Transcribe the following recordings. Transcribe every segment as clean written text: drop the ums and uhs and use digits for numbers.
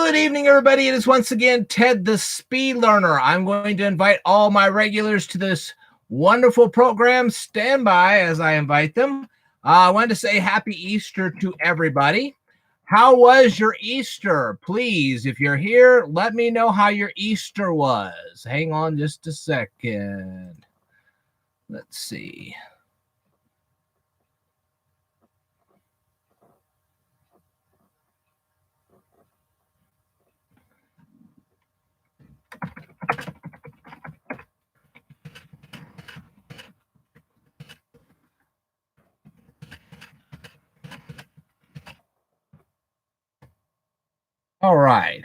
Good evening, everybody. It is once again Ted the Speed Learner. I'm going to invite all my regulars to this wonderful program. Stand by as I invite them. I wanted to say happy Easter to everybody. How was your Easter? Please, if you're here, let me know how your Easter was. Hang on just a second. Let's see. All right.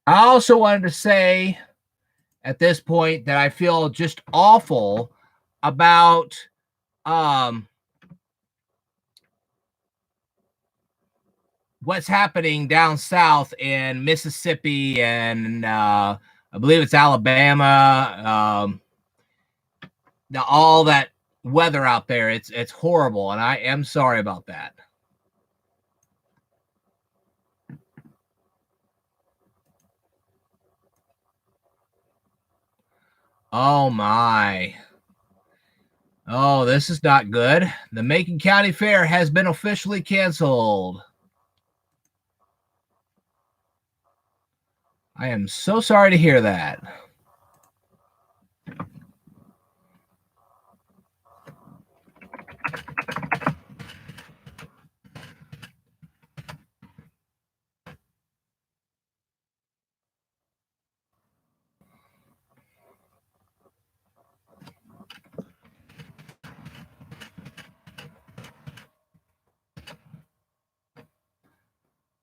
I also wanted to say at this point that I feel just awful about what's happening down south in Mississippi and I believe it's Alabama. All that weather out there, it's horrible, and I am sorry about that. Oh my. Oh, this is not good. The Macon County Fair has been officially canceled. I am so sorry to hear that.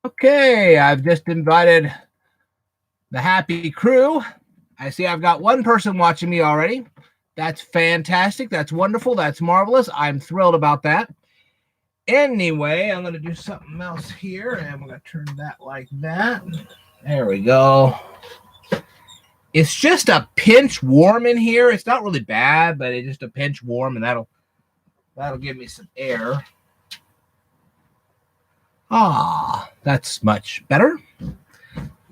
Okay, I've just invited the happy crew. I see I've got one person watching me already. That's fantastic. That's wonderful. That's marvelous. I'm thrilled about that. Anyway, I'm going to do something else here, and I'm going to turn that like that. There we go. It's just a pinch warm in here. It's not really bad, but it's just a pinch warm, and that'll give me some air. Ah, that's much better.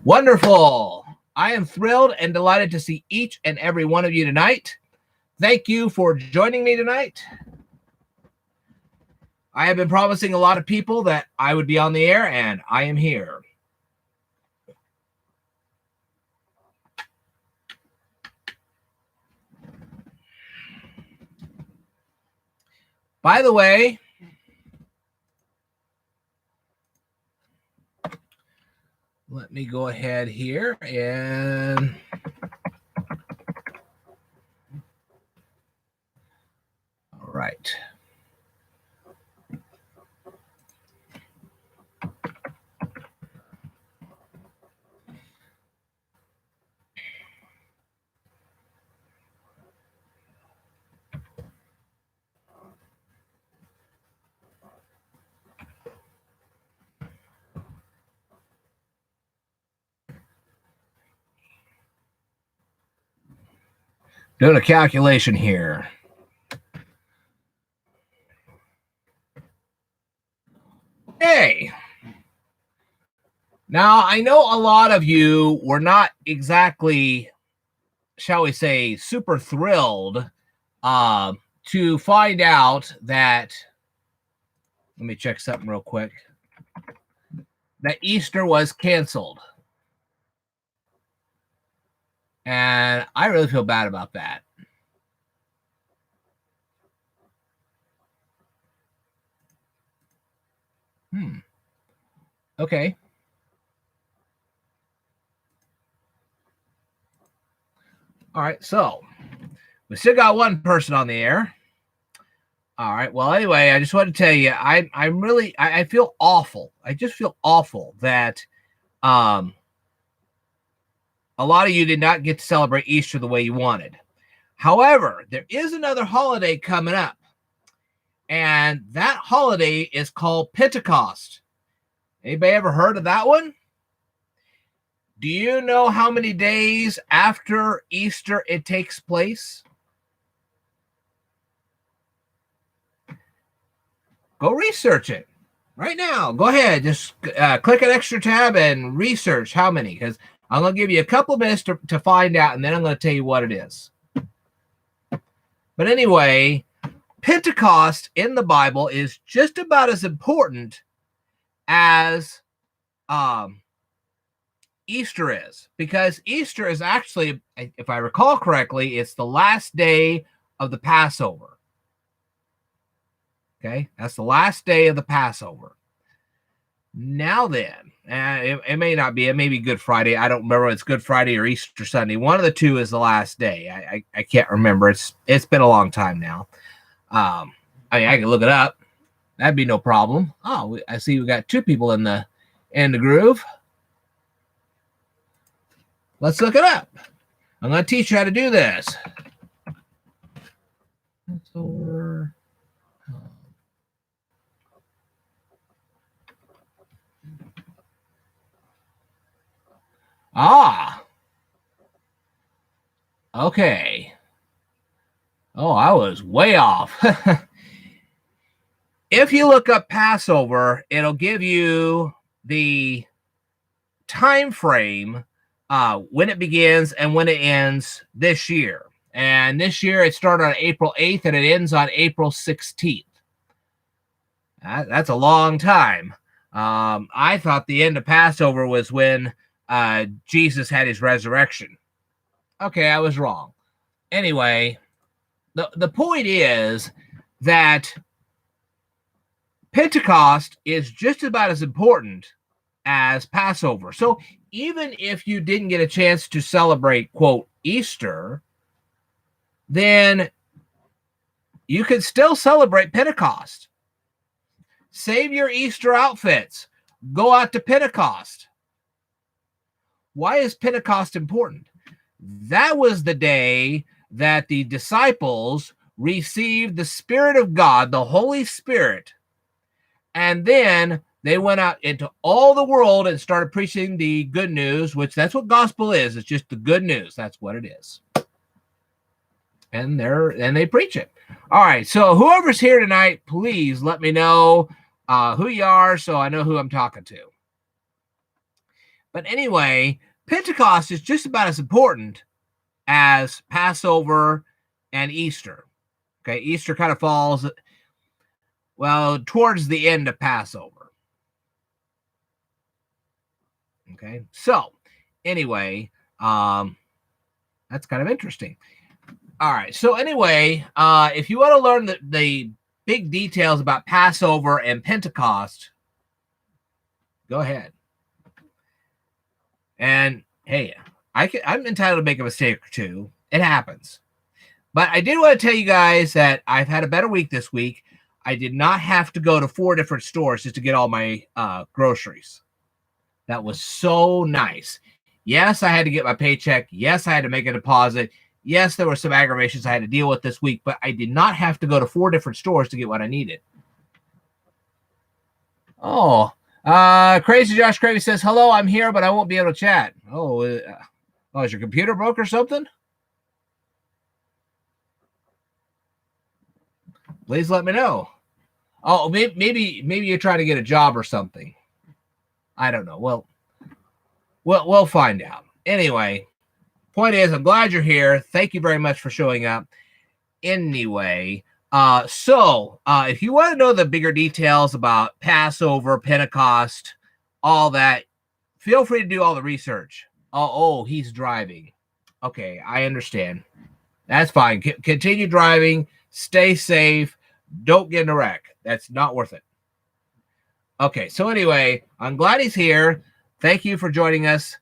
Wonderful. I am thrilled and delighted to see each and every one of you tonight. Thank you for joining me tonight. I have been promising a lot of people that I would be on the air, and I am here. By the way, let me go ahead here and all right. Doing a calculation here. Okay. Now, I know a lot of you were not exactly, shall we say, super thrilled to find out that, let me check something real quick, that Easter was canceled. And I really feel bad about that. Okay. All right. So we still got one person on the air. All right. Well, anyway, I just want to tell you, I feel awful. I just feel awful that a lot of you did not get to celebrate Easter the way you wanted. However, there is another holiday coming up, and that holiday is called Pentecost. Anybody ever heard of that one? Do you know how many days after Easter it takes place? Go research it right now. Go ahead. Just click an extra tab and research how many, because I'm going to give you a couple of minutes to find out, and then I'm going to tell you what it is. But anyway, Pentecost in the Bible is just about as important as Easter is, because Easter is actually, if I recall correctly, it's the last day of the Passover. Okay, that's the last day of the Passover. Now then, it may not be, it may be Good Friday. I don't remember if it's Good Friday or Easter Sunday. One of the two is the last day. I can't remember. It's been a long time now. I mean, I can look it up. That'd be no problem. Oh, I see we got two people in the groove. Let's look it up. I'm going to teach you how to do this. Passover. Okay. Oh, I was way off. If you look up Passover, it'll give you the time frame when it begins and when it ends this year. And this year it started on April 8th and it ends on April 16th. That's a long time. I thought the end of Passover was when Jesus had his resurrection. Okay, I was wrong. Anyway, the point is that Pentecost is just about as important as Passover. So even if you didn't get a chance to celebrate, quote, Easter, then you could still celebrate Pentecost. Save your Easter outfits. Go out to Pentecost. Why is Pentecost important? That was the day that the disciples received the Spirit of God, the Holy Spirit, and then they went out into all the world and started preaching the good news, which that's what gospel is. It's just the good news. That's what it is. And they preach it. All right. So whoever's here tonight, please let me know who you are so I know who I'm talking to. But anyway, Pentecost is just about as important as Passover and Easter. Okay. Easter kind of falls, well, towards the end of Passover. Okay, so anyway, that's kind of interesting. All right, so anyway, if you want to learn the big details about Passover and Pentecost, go ahead. And hey, I'm entitled to make a mistake or two. It happens. But I did want to tell you guys that I've had a better week this week. I did not have to go to 4 different stores just to get all my groceries. That was so nice. Yes, I had to get my paycheck. Yes, I had to make a deposit. Yes, there were some aggravations I had to deal with this week, but I did not have to go to 4 different stores to get what I needed. Oh, Crazy Josh Cravey says, hello, I'm here, but I won't be able to chat. Oh, is your computer broke or something? Please let me know. Oh, maybe you're trying to get a job or something. I don't know. Well, we'll find out. Anyway, point is, I'm glad you're here. Thank you very much for showing up. Anyway, so if you want to know the bigger details about Passover, Pentecost, all that, feel free to do all the research. Oh, he's driving. Okay, I understand. That's fine. Continue driving. Stay safe. Don't get in a wreck. That's not worth it. Okay, so anyway, I'm glad he's here. Thank you for joining us.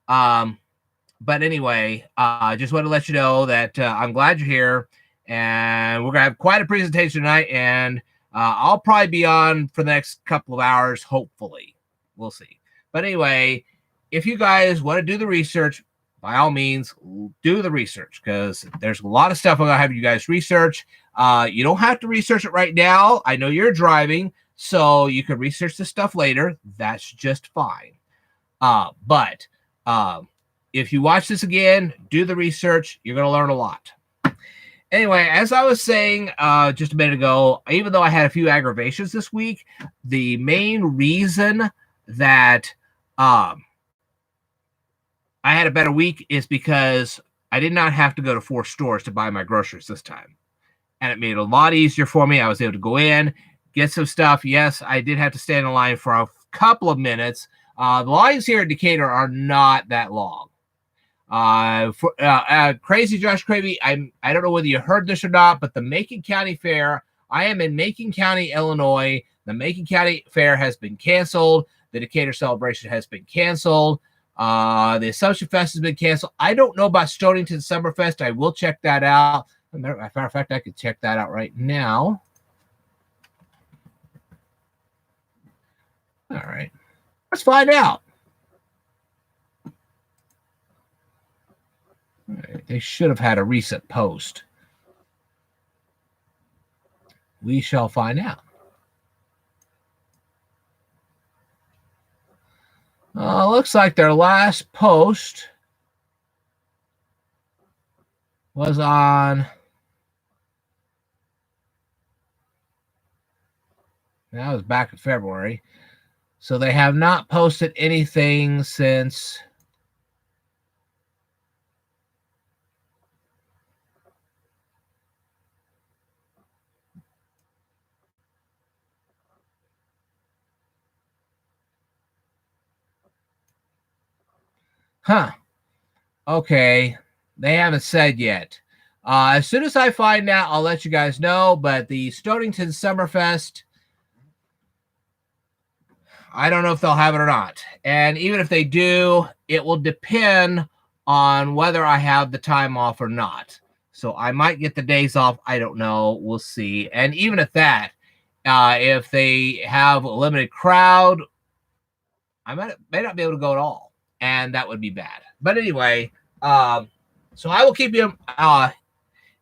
But anyway, I just want to let you know that I'm glad you're here. And we're going to have quite a presentation tonight. And I'll probably be on for the next couple of hours, hopefully. We'll see. But anyway, if you guys want to do the research, by all means, do the research, because there's a lot of stuff I'm going to have you guys research. You don't have to research it right now. I know you're driving, so you can research this stuff later. That's just fine. But If you watch this again, do the research. You're going to learn a lot. Anyway, as I was saying just a minute ago, even though I had a few aggravations this week, the main reason that I had a better week is because I did not have to go to 4 stores to buy my groceries this time. And it made it a lot easier for me. I was able to go in, get some stuff. Yes, I did have to stand in line for a couple of minutes. The lines here in Decatur are not that long. Crazy Josh Cravey, I don't know whether you heard this or not, but the Macon County Fair, I am in Macon County, Illinois. The Macon County Fair has been canceled. The Decatur Celebration has been canceled. The Assumption Fest has been canceled. I don't know about Stonington Summerfest. I will check that out. As a matter of fact, I could check that out right now. All right. Let's find out. All right. They should have had a recent post. We shall find out. Looks like their last post was on... That was back in February. So they have not posted anything since... Huh. Okay. They haven't said yet. As soon as I find out, I'll let you guys know. But the Stonington Summerfest, I don't know if they'll have it or not. And even if they do, it will depend on whether I have the time off or not. So I might get the days off. I don't know. We'll see. And even at that, if they have a limited crowd, I may not be able to go at all. And that would be bad. But anyway, so I will keep you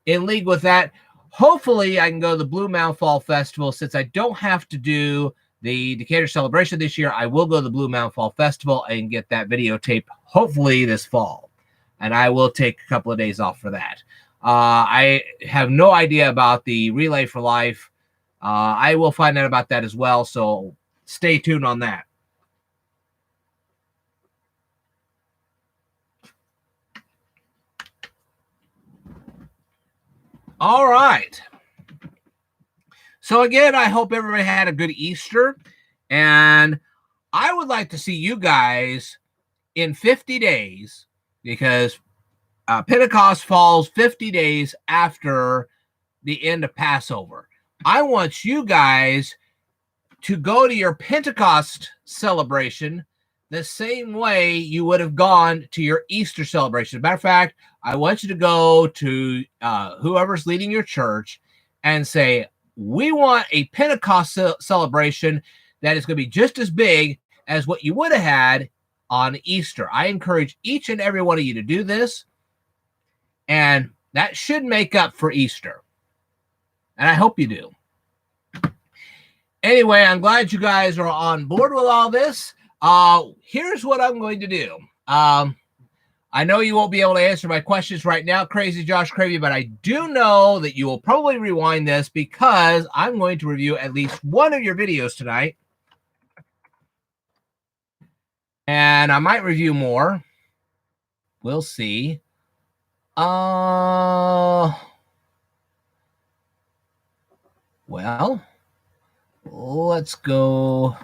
in league with that. Hopefully, I can go to the Blue Mound Fall Festival. Since I don't have to do the Decatur Celebration this year, I will go to the Blue Mound Fall Festival and get that videotape hopefully this fall. And I will take a couple of days off for that. I have no idea about the Relay for Life. I will find out about that as well. So stay tuned on that. All right. So again, I hope everybody had a good Easter. And I would like to see you guys in 50 days, because Pentecost falls 50 days after the end of Passover. I want you guys to go to your Pentecost celebration the same way you would have gone to your Easter celebration. As a matter of fact, I want you to go to whoever's leading your church and say, we want a Pentecost celebration that is going to be just as big as what you would have had on Easter. I encourage each and every one of you to do this, and that should make up for Easter. And I hope you do. Anyway, I'm glad you guys are on board with all this. Here's what I'm going to do. I know you won't be able to answer my questions right now, Crazy Josh Cravey, but I do know that you will probably rewind this because I'm going to review at least one of your videos tonight. And I might review more. We'll see. Well, let's go.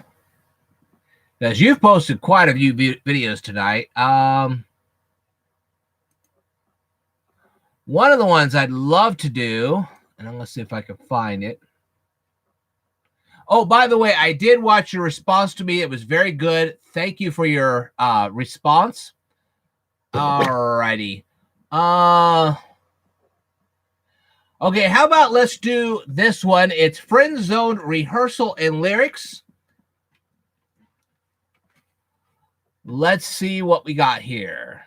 Because you've posted quite a few videos tonight. One of the ones I'd love to do, and I'm going to see if I can find it. Oh, by the way, I did watch your response to me. It was very good. Thank you for your response. All righty. Okay, how about let's do this one. It's Friend Zone Rehearsal and Lyrics. Let's see what we got here.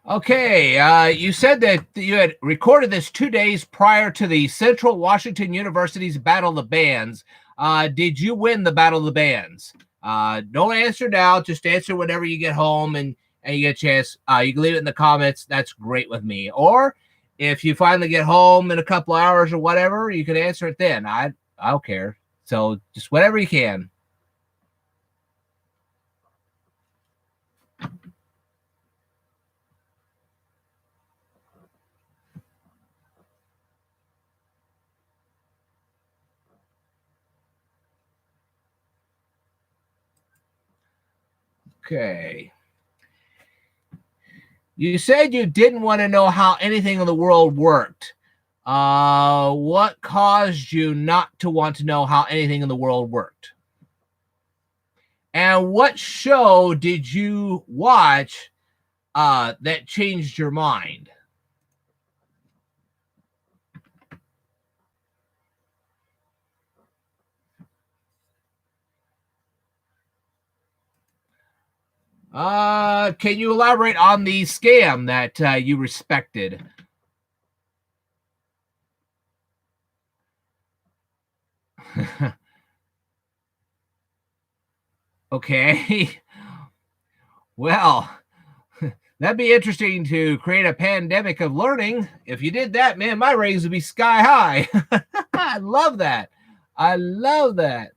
Okay, you said that you had recorded this 2 days prior to the Central Washington University's Battle of the Bands. Did you win the Battle of the Bands? Don't answer now. Just answer whenever you get home and you get a chance. You can leave it in the comments. That's great with me. Or if you finally get home in a couple hours or whatever, you can answer it then. I don't care. So just whatever you can. Okay. You said you didn't want to know how anything in the world worked. What caused you not to want to know how anything in the world worked? And what show did you watch that changed your mind? Can you elaborate on the scam that you respected? Okay. Well, that'd be interesting to create a pandemic of learning. If you did that, man, my ratings would be sky high. I love that. I love that.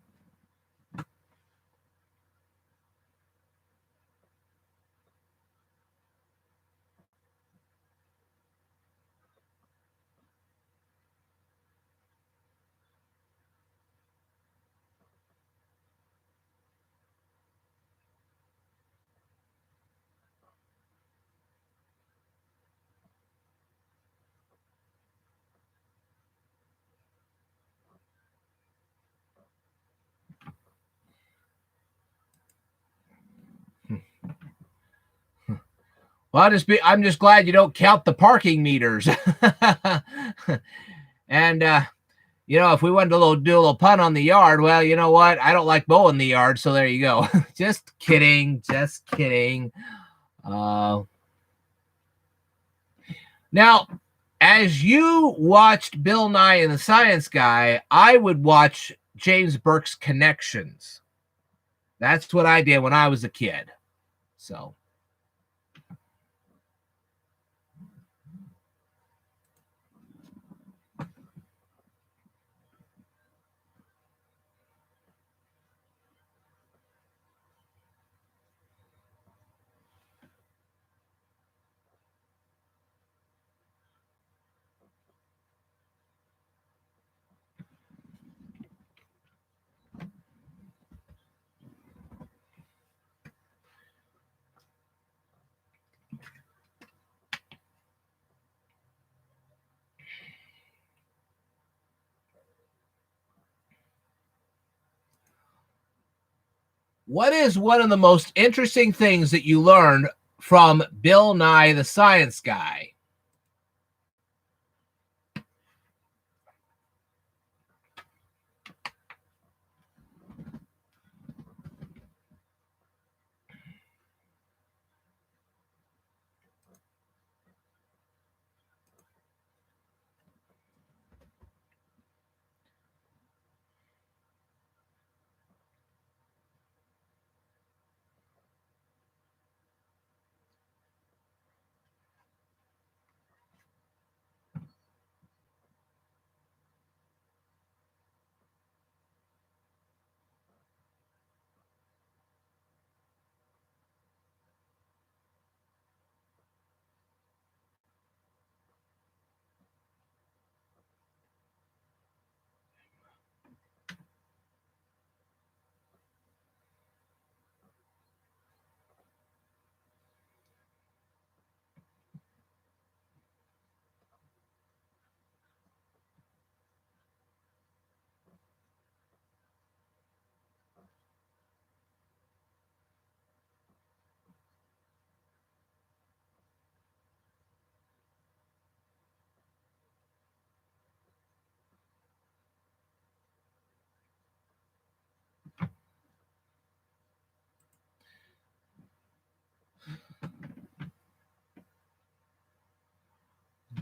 Well, I'm just glad you don't count the parking meters. And if we wanted to do a little pun on the yard, well, you know what? I don't like mowing the yard, so there you go. Just kidding. Just kidding. Uh, Now, as you watched Bill Nye and the Science Guy, I would watch James Burke's Connections. That's what I did when I was a kid. So, what is one of the most interesting things that you learned from Bill Nye the Science Guy?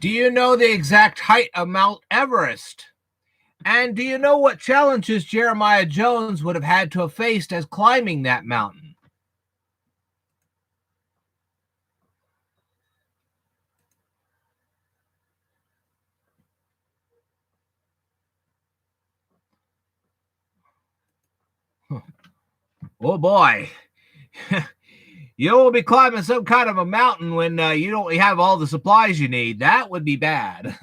Do you know the exact height of Mount Everest? And do you know what challenges Jeremiah Jones would have had to have faced as climbing that mountain? Oh boy. You will be climbing some kind of a mountain when you don't have all the supplies you need. That would be bad.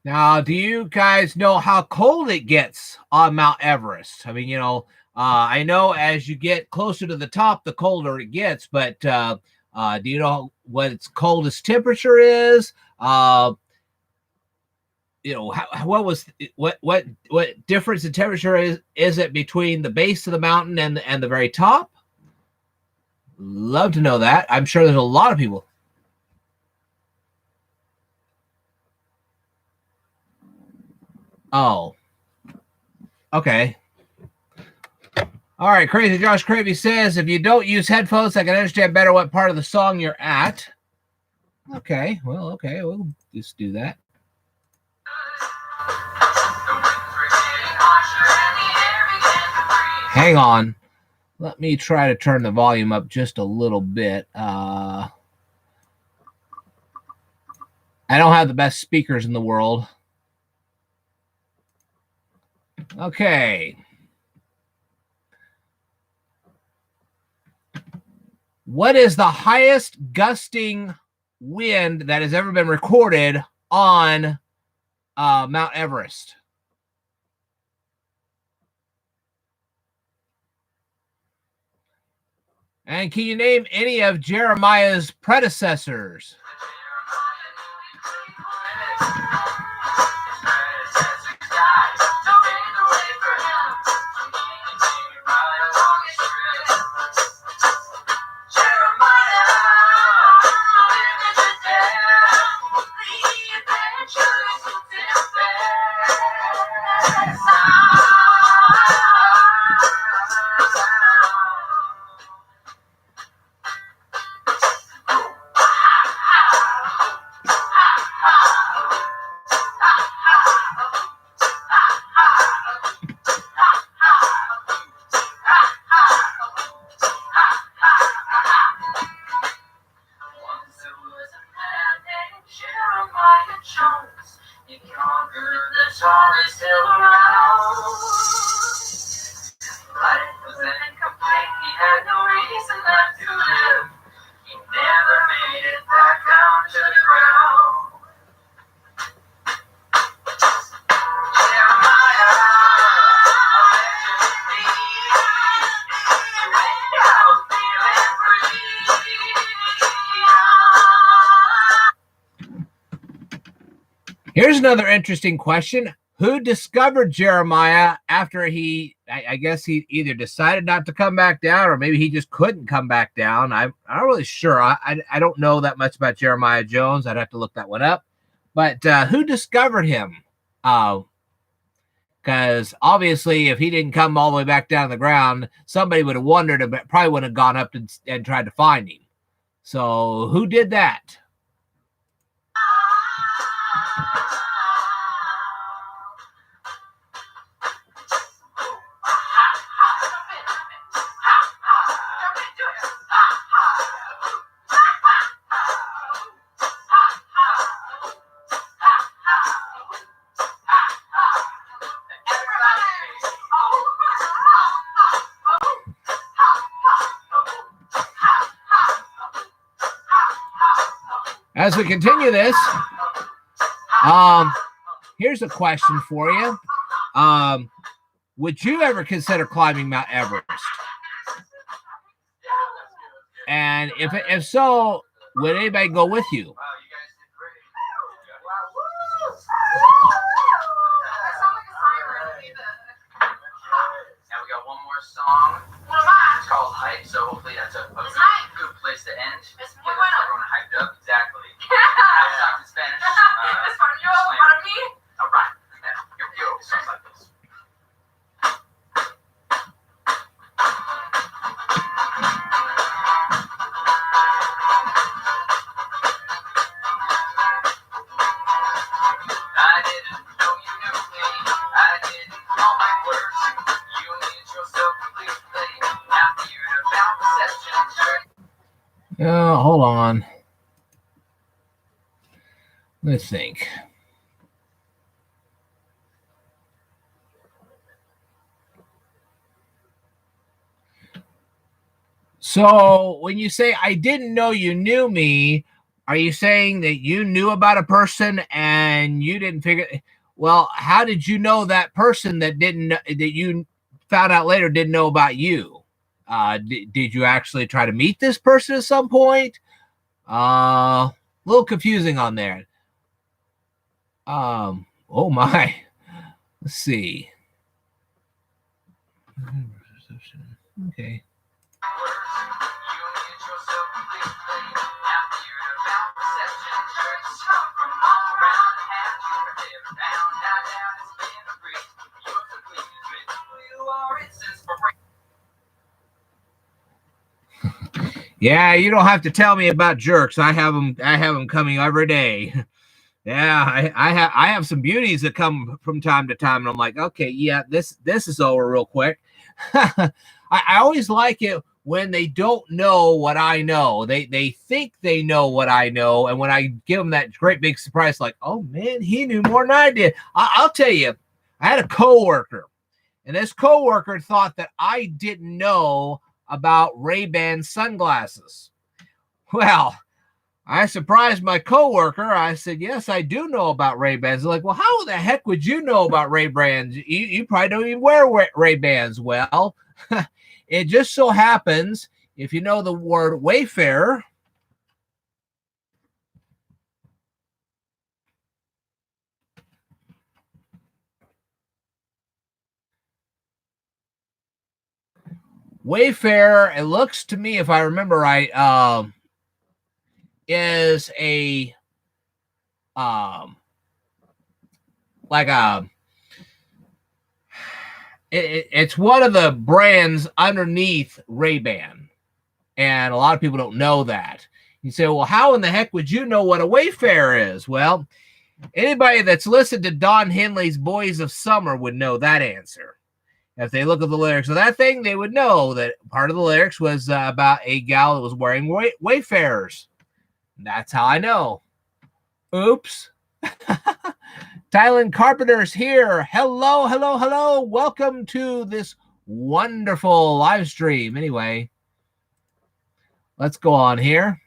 Now, do you guys know how cold it gets on Mount Everest? I mean, I know as you get closer to the top, the colder it gets, but do you know what its coldest temperature is? What difference in temperature is it between the base of the mountain and the very top? Love to know that. I'm sure there's a lot of people. Oh, okay. All right, Crazy Josh Cravey says, if you don't use headphones, I can understand better what part of the song you're at. Okay, we'll just do that. Hang on. Let me try to turn the volume up just a little bit. I don't have the best speakers in the world. Okay. What is the highest gusting wind that has ever been recorded on Mount Everest? And can you name any of Jeremiah's predecessors? Here's another interesting question. Who discovered Jeremiah after I guess he either decided not to come back down or maybe he just couldn't come back down. I'm not really sure. I don't know that much about Jeremiah Jones. I'd have to look that one up. But who discovered him? Because obviously if he didn't come all the way back down to the ground, somebody would have wondered, but probably would have gone up and tried to find him. So who did that? As we continue this, here's a question for you. Would you ever consider climbing Mount Everest? And if so, would anybody go with you? hype, so hopefully that's a good place to end. Get everyone hyped up. Exactly. I've talked in Spanish. Español para mí. All right. Yo, something like this. I didn't know you knew me. I didn't know my words. You need yourself completely. Now feared about perception. Hold on. Let's think. So when you say I didn't know you knew me, are you saying that you knew about a person and you didn't figure? Well, how did you know that person that you found out later didn't know about you? Did you actually try to meet this person at some point? A little confusing on there. Oh my. Let's see. Okay. Yeah, you don't have to tell me about jerks. I have them coming every day. Yeah, I have some beauties that come from time to time, and I'm like, okay, yeah, this is over real quick. I always like it when they don't know what I know. They think they know what I know, and when I give them that great big surprise, like, oh man, he knew more than I did. I'll tell you, I had a coworker, and this coworker thought that I didn't know about Ray-Ban sunglasses. Well, I surprised my coworker. I said, yes, I do know about Ray-Bans. They're like, well, how the heck would you know about Ray-Bans? You probably don't even wear Ray-Bans. Well, it just so happens, if you know the word Wayfarer, Wayfarer, it looks to me, if I remember right, is a it's one of the brands underneath Ray-Ban, and a lot of people don't know that. You say, well, how in the heck would you know what a Wayfarer is? Well, anybody that's listened to Don Henley's Boys of Summer would know that answer. If they look at the lyrics of that thing, they would know that part of the lyrics was about a gal that was wearing Wayfarers. That's how I know. Oops. Thailand Carpenter's here. Hello, hello, hello. Welcome to this wonderful live stream. Anyway, let's go on here.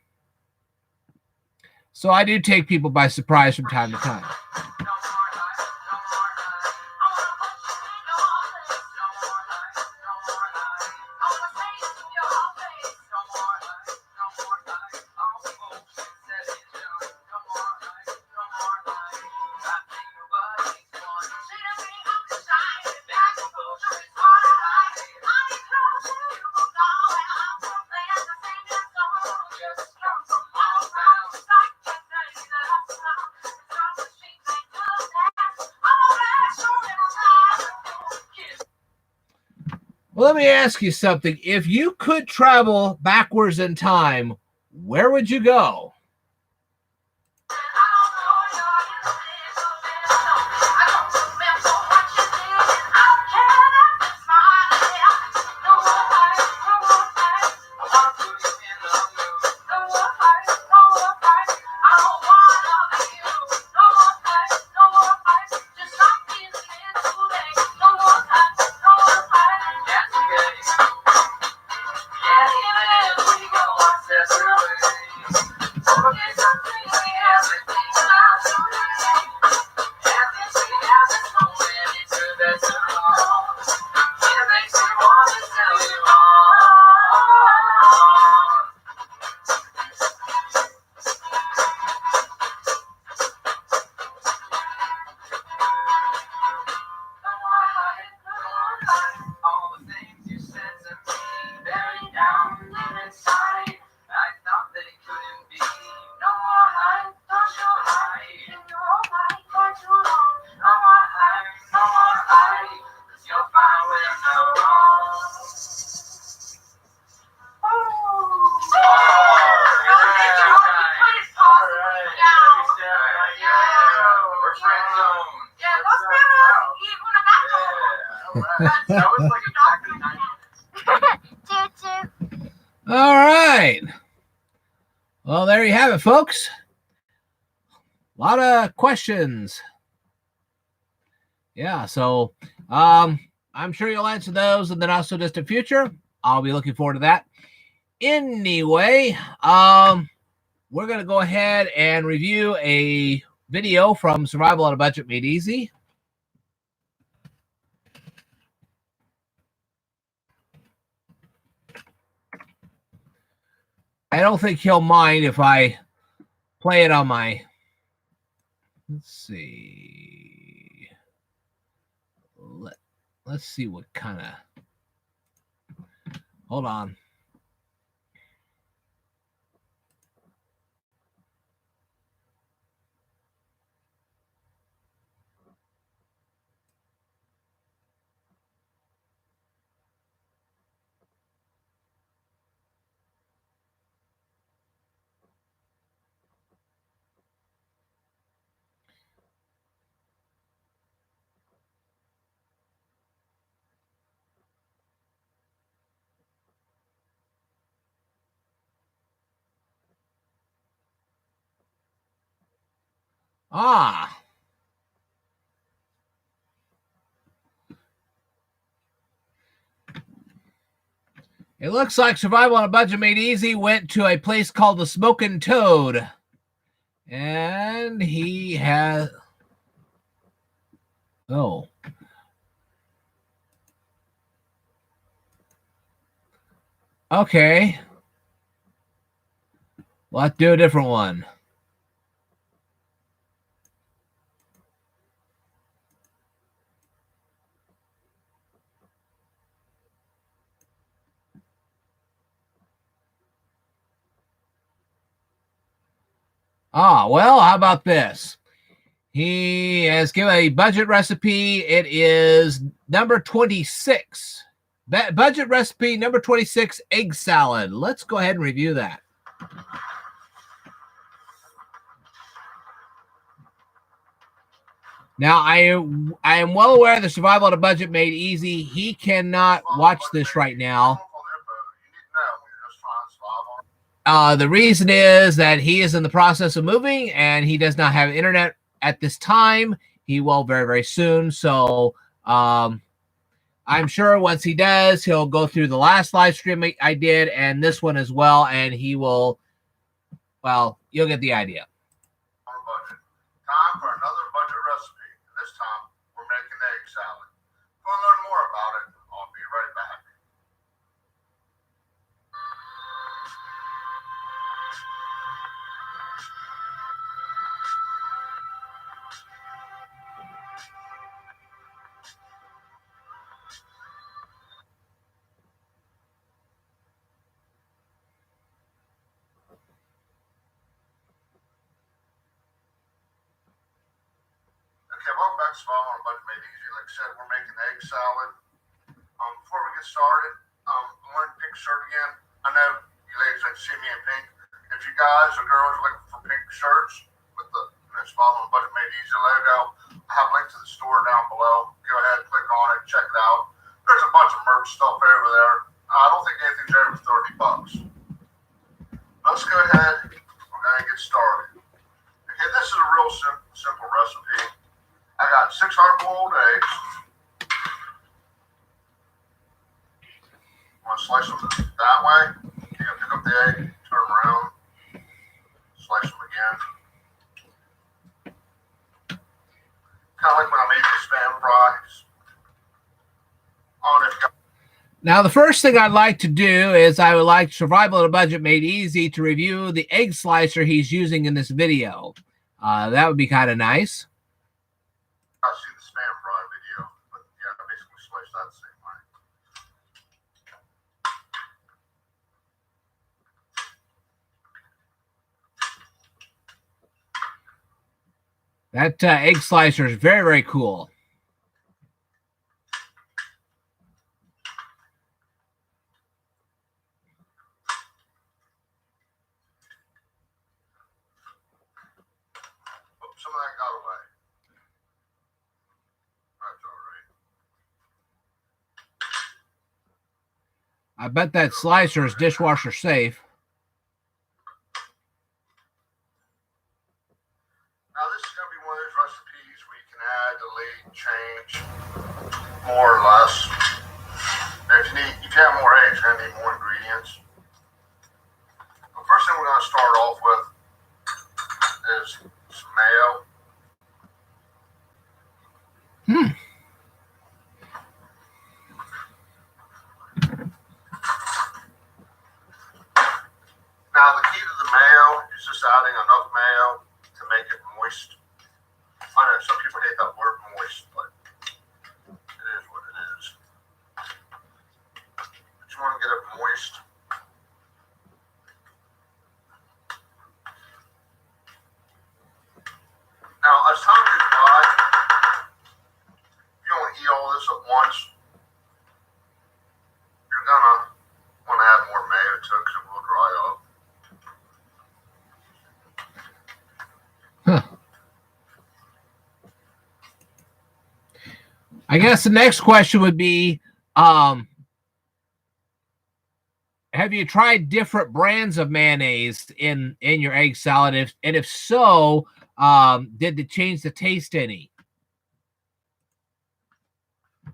So I do take people by surprise from time to time. Well, let me ask you something. If you could travel backwards in time, where would you go? That was like exactly 9 minutes. All right. Well, there you have it, folks. A lot of questions. Yeah, so I'm sure you'll answer those in the not so distant future. I'll be looking forward to that. Anyway, we're going to go ahead and review a video from Survival on a Budget Made Easy. I don't think he'll mind if I play it on my, let's see. Let's see what kind of, hold on. It looks like Survival on a Budget Made Easy went to a place called the Smoking Toad. And he has... Oh. Okay. Let's do a different one. Well, how about this? He has given a budget recipe. It is number 26. Budget recipe number 26, egg salad. Let's go ahead and review that. Now, I am well aware the Survival on a Budget Made Easy. He cannot watch this right now. The reason is that he is in the process of moving and he does not have internet at this time. He will very, very soon. So I'm sure once he does, he'll go through the last live stream I did and this one as well. And he will, well, you'll get the idea. Time for another budget recipe. And this time we're making egg salad. If you want to learn more about it, I'll be right back. Okay, welcome back to Survival on a Budget Made Easy. Like I said, we're making egg salad. Before we get started, I'm wearing pink shirt again. I know you ladies like to see me in pink. If you guys or girls are looking for pink shirts with the Survival on a Budget Made Easy logo, I have a link to the store down below. Go ahead, click on it, check it out. There's a bunch of merch stuff over there. I don't think anything's over $30. Let's go ahead. We're going to get started. Okay, this is a real simple recipe. I got 6 hard-boiled eggs. I'm going to slice them that way. You're going to pick up the egg, turn them around, slice them again. Kind of like when I made the Spam fries. Now, the first thing I'd like to do is I would like Survival on a Budget Made Easy to review the egg slicer he's using in this video. That would be kind of nice. I've seen the Spam fry video, but yeah, I basically sliced that the same way. That egg slicer is very, very cool. Some of that got away. That's all right. I bet that slicer is dishwasher safe. Now this is going to be one of those recipes where you can add, delete, change, more or less. Now, if you have more eggs, you're going to need more ingredients. The first thing we're going to start off with is some mayo. Now the key to the mayo is just adding enough mayo to make it moist. I know some people hate that word moist, but it is what it is. But you want to get it moist. Now, as time goes by, if you don't eat all this at once, you're gonna want to add more mayo to it because it will dry up. I guess the next question would be, have you tried different brands of mayonnaise in your egg salad? If so, did it change the taste any? The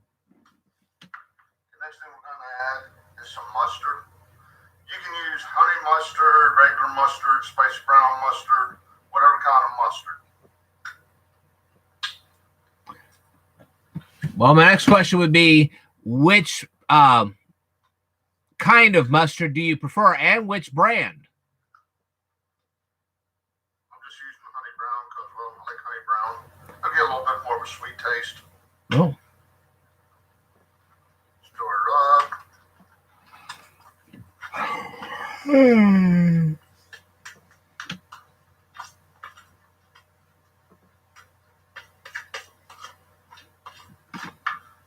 next thing we're gonna add is some mustard. You can use honey mustard, regular mustard, spicy brown mustard, whatever kind of mustard. Well, my next question would be, which kind of mustard do you prefer, and which brand? I'm just using honey brown because, well, I like honey brown. I'll get a little bit more of a sweet taste. Oh, Stir it up.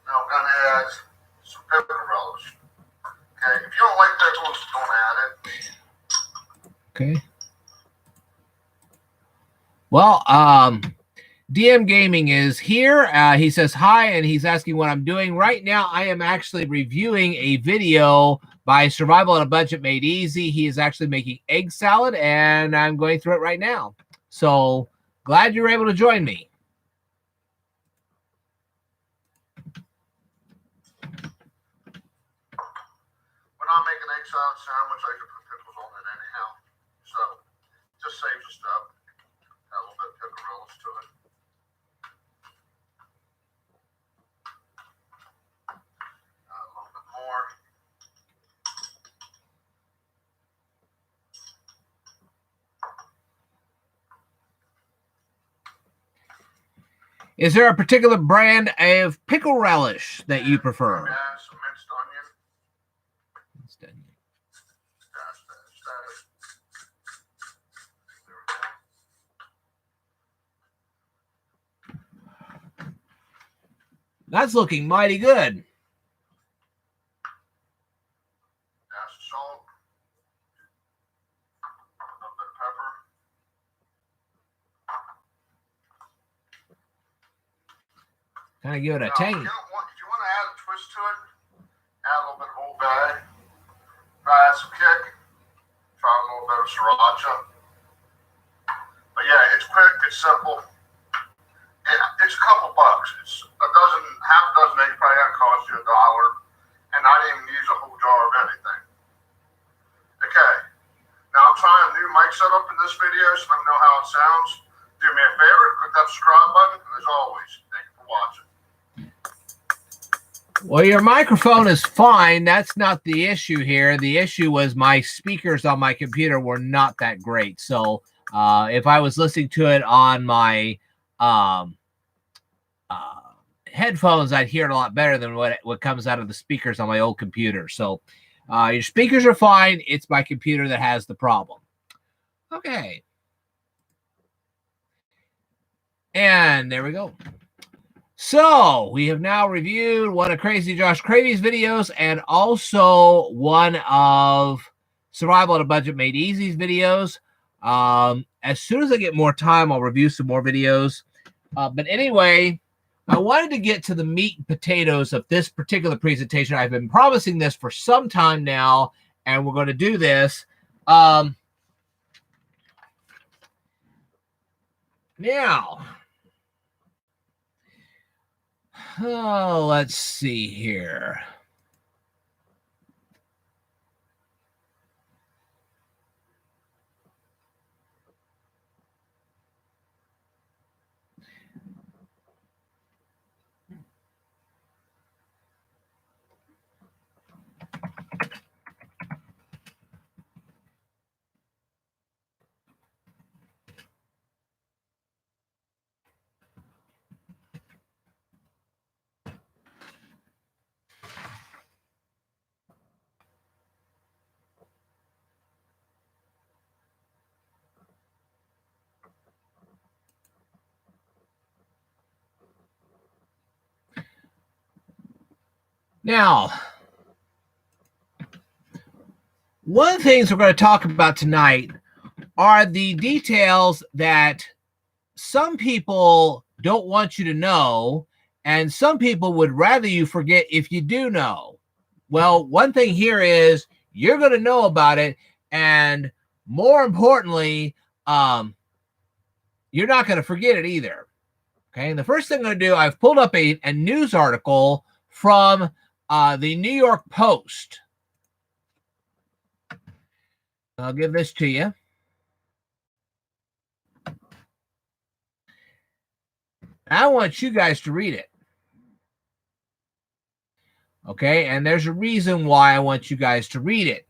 Now I'm gonna add some pepper relish. Okay, if you don't like pickles, don't add it. okay. Well, DM Gaming is here. He says hi, and he's asking what I'm doing right now. I am actually reviewing a video by Survival on a Budget Made Easy. He is actually making egg salad, and I'm going through it right now. So glad you were able to join me. When I make an egg salad sandwich, I can put pickles on it anyhow. So just saves a step. Add a little bit of pickle relish to it. Add a little bit more. Is there a particular brand of pickle relish that you prefer? Add some minced onion. Dash, dash, dash. There we go. That's looking mighty good. Dash of salt. A little bit of pepper. Kind of give it a Now, tangy. if you want to add a twist to it, add a little bit of Old Bay. Add some kick. Try a little bit of sriracha. But yeah, it's quick. It's simple. Yeah, it's a couple bucks. It's half a dozen eggs probably gonna cost you $1, and I didn't even use a whole jar of anything. Okay. Now I'm trying a new mic setup in this video, so let me know how it sounds. Do me a favor, click that subscribe button, and as always, thank you for watching. Well, your microphone is fine. That's not the issue here. The issue was my speakers on my computer were not that great. So if I was listening to it on my headphones, I'd hear it a lot better than what comes out of the speakers on my old computer. So your speakers are fine. It's my computer that has the problem. Okay. And there we go. So we have now reviewed one of Crazy Josh Cravy's videos and also one of Survival on a Budget Made Easy's videos. As soon as I get more time, I'll review some more videos. But anyway, I wanted to get to the meat and potatoes of this particular presentation. I've been promising this for some time now, and we're going to do this. Now, let's see here. Now, one of the things we're going to talk about tonight are the details that some people don't want you to know, and some people would rather you forget if you do know. Well, one thing here is you're going to know about it, and more importantly, you're not going to forget it either. Okay, and the first thing I'm going to do, I've pulled up a news article from the New York Post. I'll give this to you. I want you guys to read it. Okay, and there's a reason why I want you guys to read it.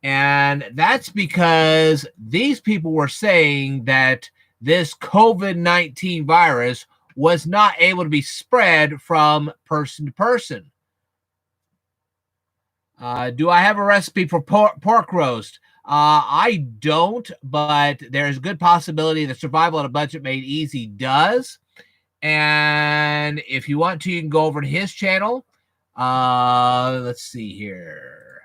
And that's because these people were saying that this COVID-19 virus was not able to be spread from person to person. Do I have a recipe for pork roast? I don't, but there's a good possibility that Survival on a Budget Made Easy does. And if you want to, you can go over to his channel. Let's see here.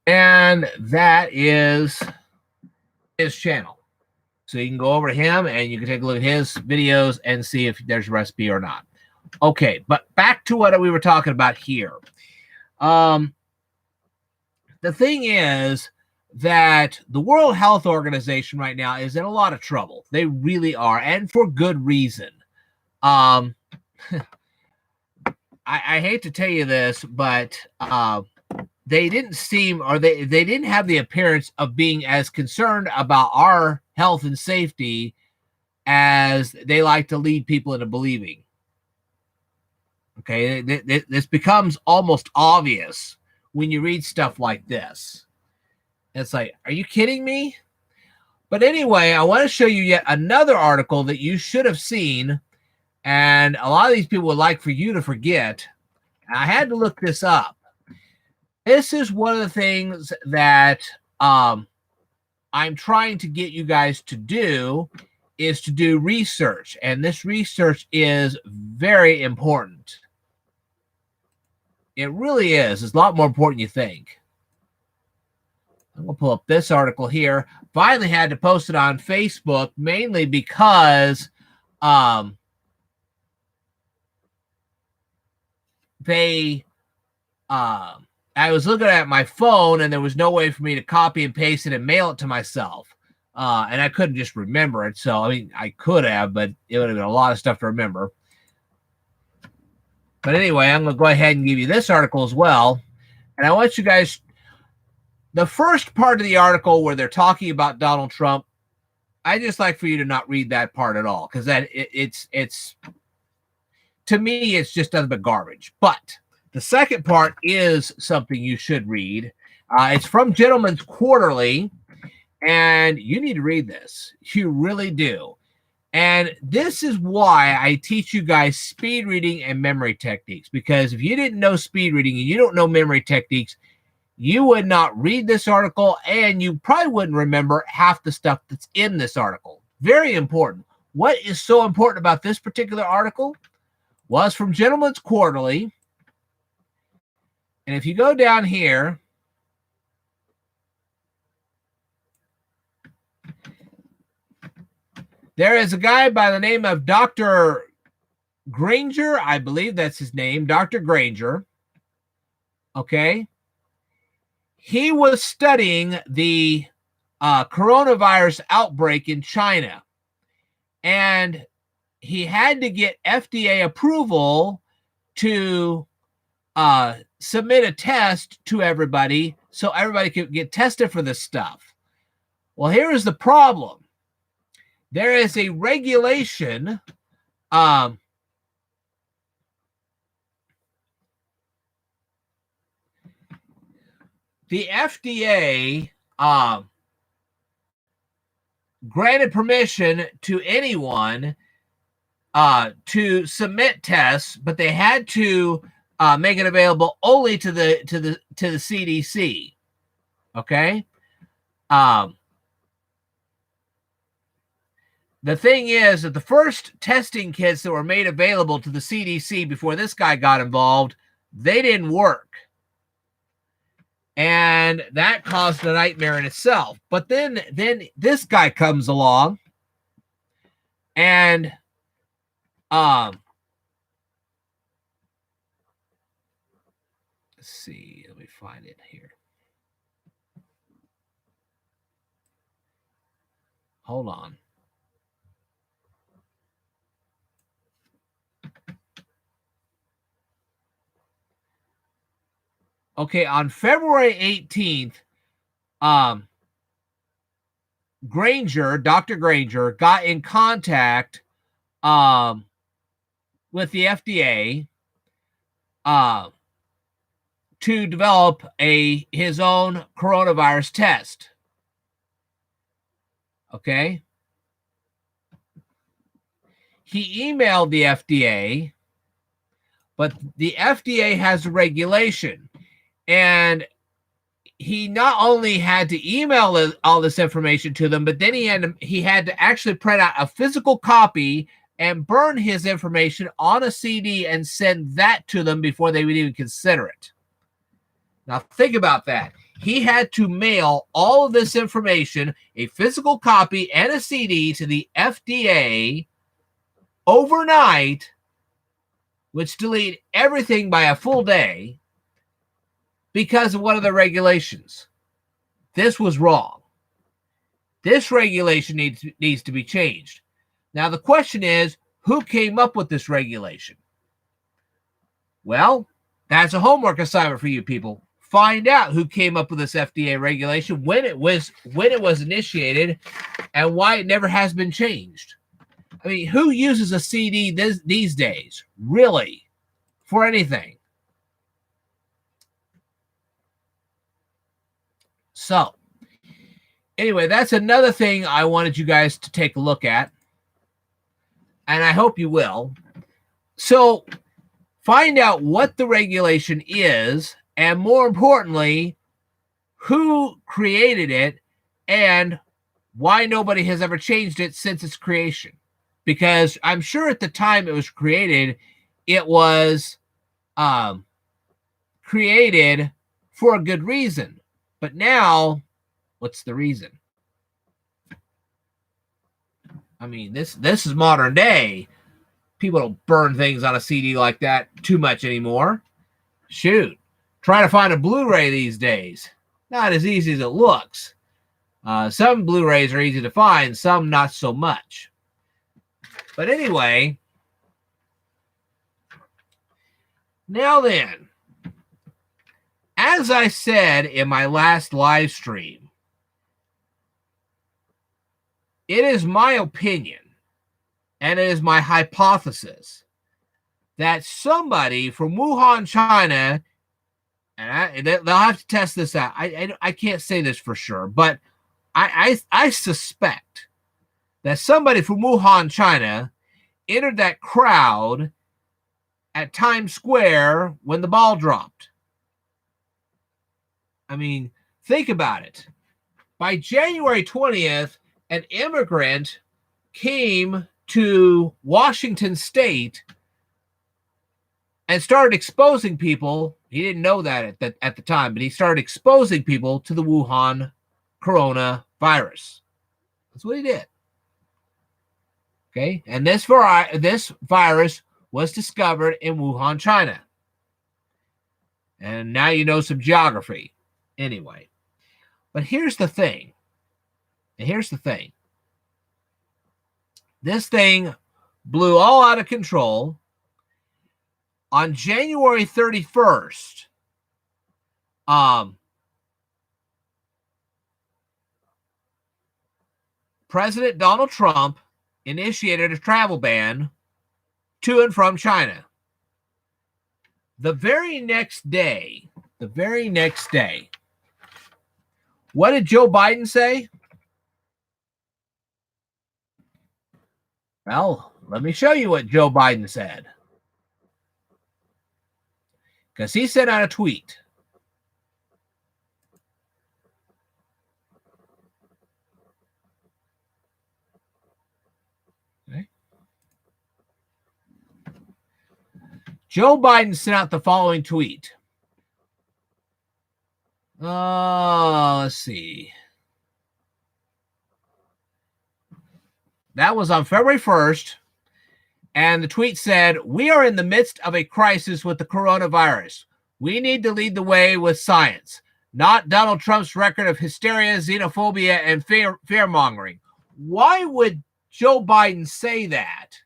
And that is his channel. So you can go over to him and you can take a look at his videos and see if there's a recipe or not. Okay, but back to what we were talking about here. The thing is that the World Health Organization right now is in a lot of trouble. They really are, and for good reason. I hate to tell you this, but they didn't seem, or they didn't have the appearance of being as concerned about our health and safety as they like to lead people into believing. Okay, this becomes almost obvious when you read stuff like this. It's like, are you kidding me? But anyway, I want to show you yet another article that you should have seen, and a lot of these people would like for you to forget. I had to look this up. This is one of the things that I'm trying to get you guys to do, is to do research. And this research is very important. It really is. It's a lot more important than you think. I'm going to pull up this article here. Finally had to post it on Facebook, mainly because I was looking at my phone and there was no way for me to copy and paste it and mail it to myself. And I couldn't just remember it. So, I mean, I could have, but it would have been a lot of stuff to remember. But anyway, I'm going to go ahead and give you this article as well. And I want you guys, the first part of the article where they're talking about Donald Trump, I just like for you to not read that part at all, because that it's to me, it's just nothing but garbage. But the second part is something you should read. It's from Gentleman's Quarterly, and you need to read this. You really do. And this is why I teach you guys speed reading and memory techniques, because if you didn't know speed reading and you don't know memory techniques, you would not read this article and you probably wouldn't remember half the stuff that's in this article. Very important. What is so important about this particular article? Well, it's from Gentleman's Quarterly. And if you go down here, there is a guy by the name of Dr. Granger. I believe that's his name, Dr. Granger. Okay. He was studying the coronavirus outbreak in China. And he had to get FDA approval to submit a test to everybody so everybody could get tested for this stuff. Well, here is the problem. There is a regulation the FDA granted permission to anyone to submit tests, but they had to make it available only to the CDC. Okay. The thing is that the first testing kits that were made available to the CDC before this guy got involved, they didn't work. And that caused a nightmare in itself. But then this guy comes along and let's see, let me find it here. Hold on. Okay, on February 18th, Granger, Dr. Granger, got in contact with the FDA to develop his own coronavirus test. Okay. He emailed the FDA, but the FDA has a regulation. And he not only had to email all this information to them, but then he had to actually print out a physical copy and burn his information on a CD and send that to them before they would even consider it. Now think about that. He had to mail all of this information, a physical copy and a CD, to the FDA overnight, which delayed everything by a full day, because of one of the regulations. This was wrong. This regulation needs to be changed. Now, the question is, who came up with this regulation? Well, that's a homework assignment for you people. Find out who came up with this FDA regulation, when it was initiated, and why it never has been changed. I mean, who uses a CD these days, really, for anything? So, anyway, that's another thing I wanted you guys to take a look at, and I hope you will. So, find out what the regulation is, and more importantly, who created it and why nobody has ever changed it since its creation. Because I'm sure at the time it was created, it was created for a good reason. But now, what's the reason? I mean, this is modern day. People don't burn things on a CD like that too much anymore. Shoot. Try to find a Blu-ray these days. Not as easy as it looks. Some Blu-rays are easy to find, some not so much. But anyway, now then, as I said in my last live stream, it is my opinion and it is my hypothesis that somebody from Wuhan, China, and they'll have to test this out. I can't say this for sure, but I suspect that somebody from Wuhan, China, entered that crowd at Times Square when the ball dropped. I mean, think about it. By January 20th, an immigrant came to Washington State and started exposing people. He didn't know that at the time, but he started exposing people to the Wuhan coronavirus. That's what he did. Okay, and this virus was discovered in Wuhan, China. And now you know some geography. Anyway, but here's the thing. This thing blew all out of control. On January 31st, President Donald Trump initiated a travel ban to and from China. The very next day, what did Joe Biden say? Well, let me show you what Joe Biden said. Because he sent out a tweet. Okay. Joe Biden sent out the following tweet. Let's see. That was on February 1st. And the tweet said, "We are in the midst of a crisis with the coronavirus. We need to lead the way with science, not Donald Trump's record of hysteria, xenophobia, and fear-mongering." Why would Joe Biden say that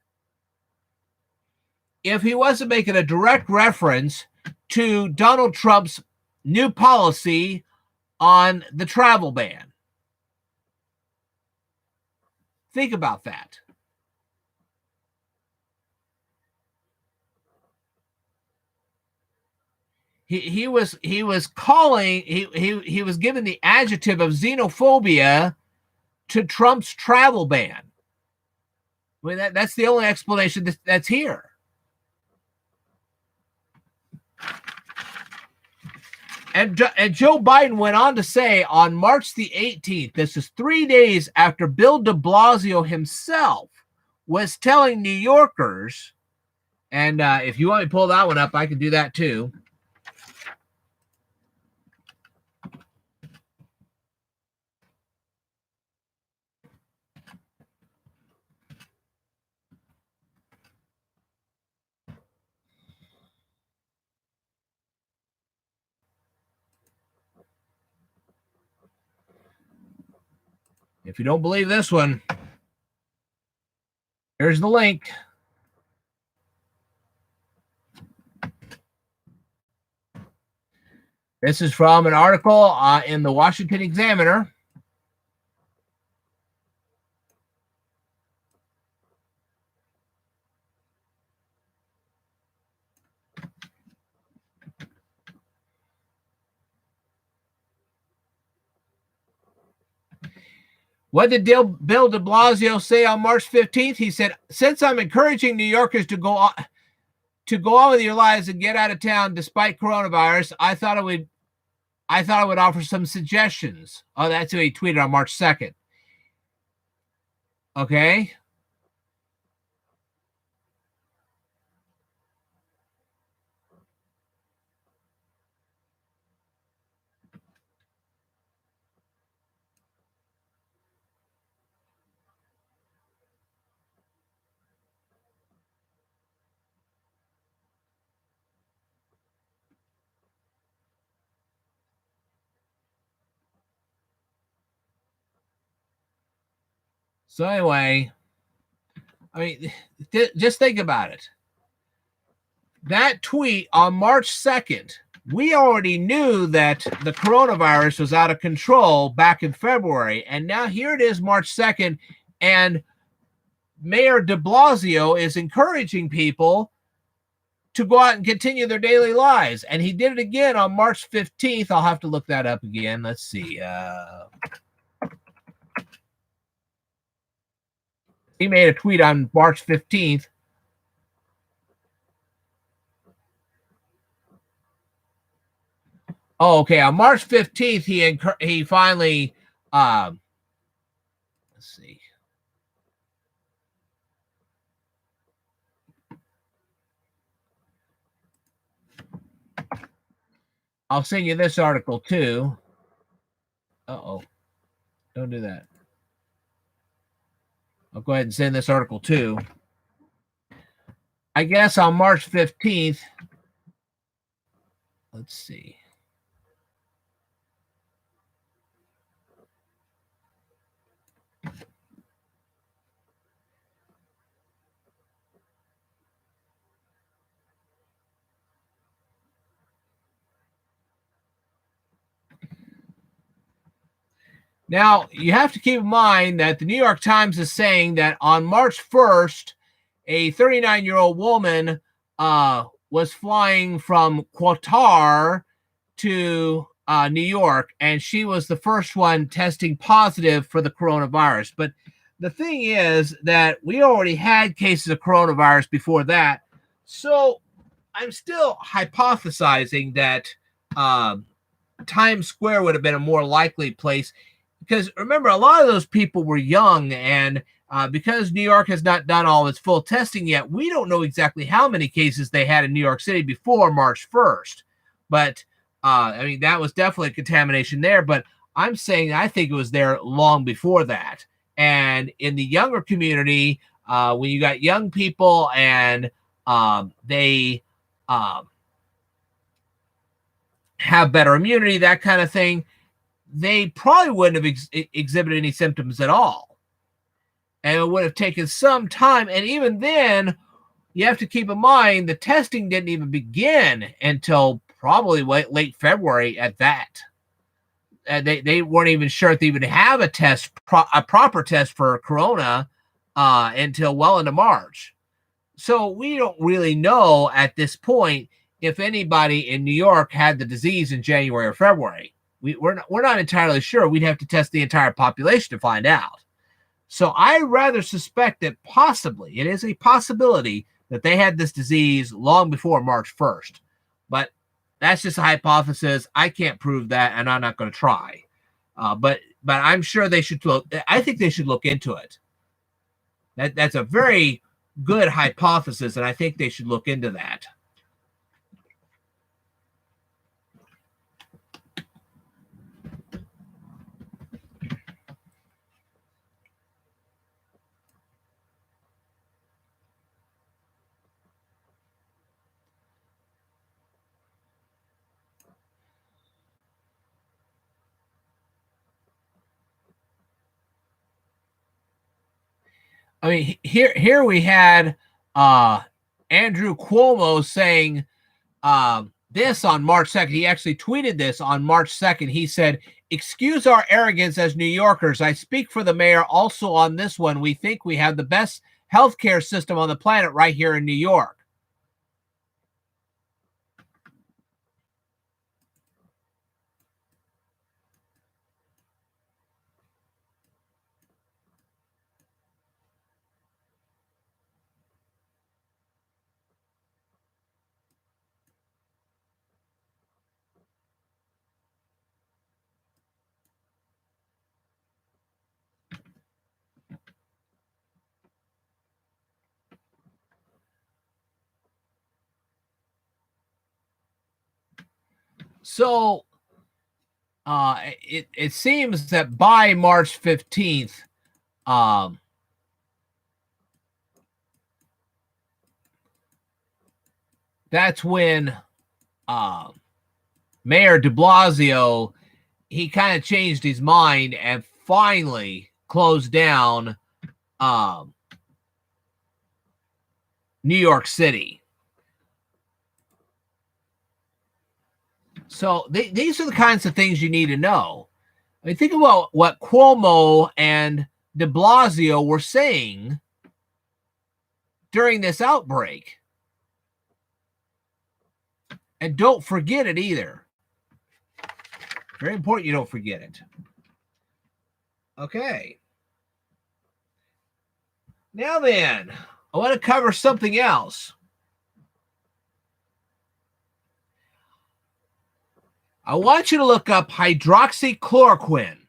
if he wasn't making a direct reference to Donald Trump's new policy on the travel ban? Think about that. He was calling, he was given the adjective of xenophobia to Trump's travel ban. I mean, that's the only explanation that's here. And Joe Biden went on to say on March the 18th, this is 3 days after Bill de Blasio himself was telling New Yorkers, and if you want me to pull that one up, I can do that too. If you don't believe this one, here's the link. This is from an article in the Washington Examiner. What did Bill de Blasio say on March 15th? He said, "Since I'm encouraging New Yorkers to go on with your lives and get out of town despite coronavirus, I thought I would offer some suggestions." Oh, that's what he tweeted on March 2nd. Okay. So anyway, I mean, just think about it. That tweet on March 2nd, we already knew that the coronavirus was out of control back in February. And now here it is, March 2nd, and Mayor de Blasio is encouraging people to go out and continue their daily lives. And he did it again on March 15th. I'll have to look that up again. Let's see. He made a tweet on March 15th. Oh, okay. On March 15th, he finally let's see. I'll send you this article too. Uh-oh. Don't do that. I'll go ahead and send this article too. I guess on March 15th, let's see. Now, you have to keep in mind that the New York Times is saying that on March 1st, a 39-year-old woman was flying from Qatar to New York, and she was the first one testing positive for the coronavirus. But the thing is that we already had cases of coronavirus before that. So I'm still hypothesizing that Times Square would have been a more likely place. Because remember, a lot of those people were young, and because New York has not done all its full testing yet, we don't know exactly how many cases they had in New York City before March 1st. But, I mean, that was definitely contamination there. But I'm saying I think it was there long before that. And in the younger community, when you got young people and they have better immunity, that kind of thing, they probably wouldn't have exhibited any symptoms at all. And it would have taken some time. And even then, you have to keep in mind the testing didn't even begin until probably late February at that. They weren't even sure if they even have a proper test for corona until well into March. So we don't really know at this point if anybody in New York had the disease in January or February. We're not entirely sure. We'd have to test the entire population to find out. So I rather suspect that possibly it is a possibility that they had this disease long before March 1st. But that's just a hypothesis. I can't prove that, and I'm not going to try. But I'm sure they should look. I think they should look into it. That's a very good hypothesis, and I think they should look into that. I mean, here we had Andrew Cuomo saying this on March 2nd. He actually tweeted this on March 2nd. He said, "Excuse our arrogance as New Yorkers. I speak for the mayor also on this one. We think we have the best healthcare system on the planet right here in New York." So it seems that by March 15th, that's when Mayor de Blasio, he kind of changed his mind and finally closed down New York City. So these are the kinds of things you need to know. I mean, think about what Cuomo and de Blasio were saying during this outbreak. And don't forget it either. Very important you don't forget it. Okay. Now then, I want to cover something else. I want you to look up hydroxychloroquine.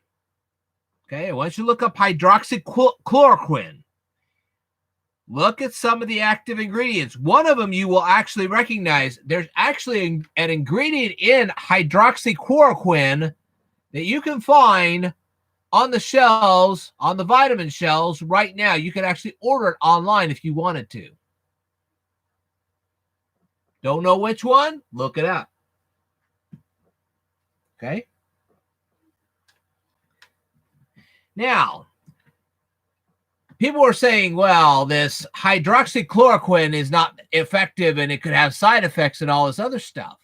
Okay, I want you to look up hydroxychloroquine. Look at some of the active ingredients. One of them you will actually recognize. There's actually an ingredient in hydroxychloroquine that you can find on the shelves, on the vitamin shelves right now. You can actually order it online if you wanted to. Don't know which one? Look it up. Okay. Now, people are saying, well, this hydroxychloroquine is not effective and it could have side effects and all this other stuff.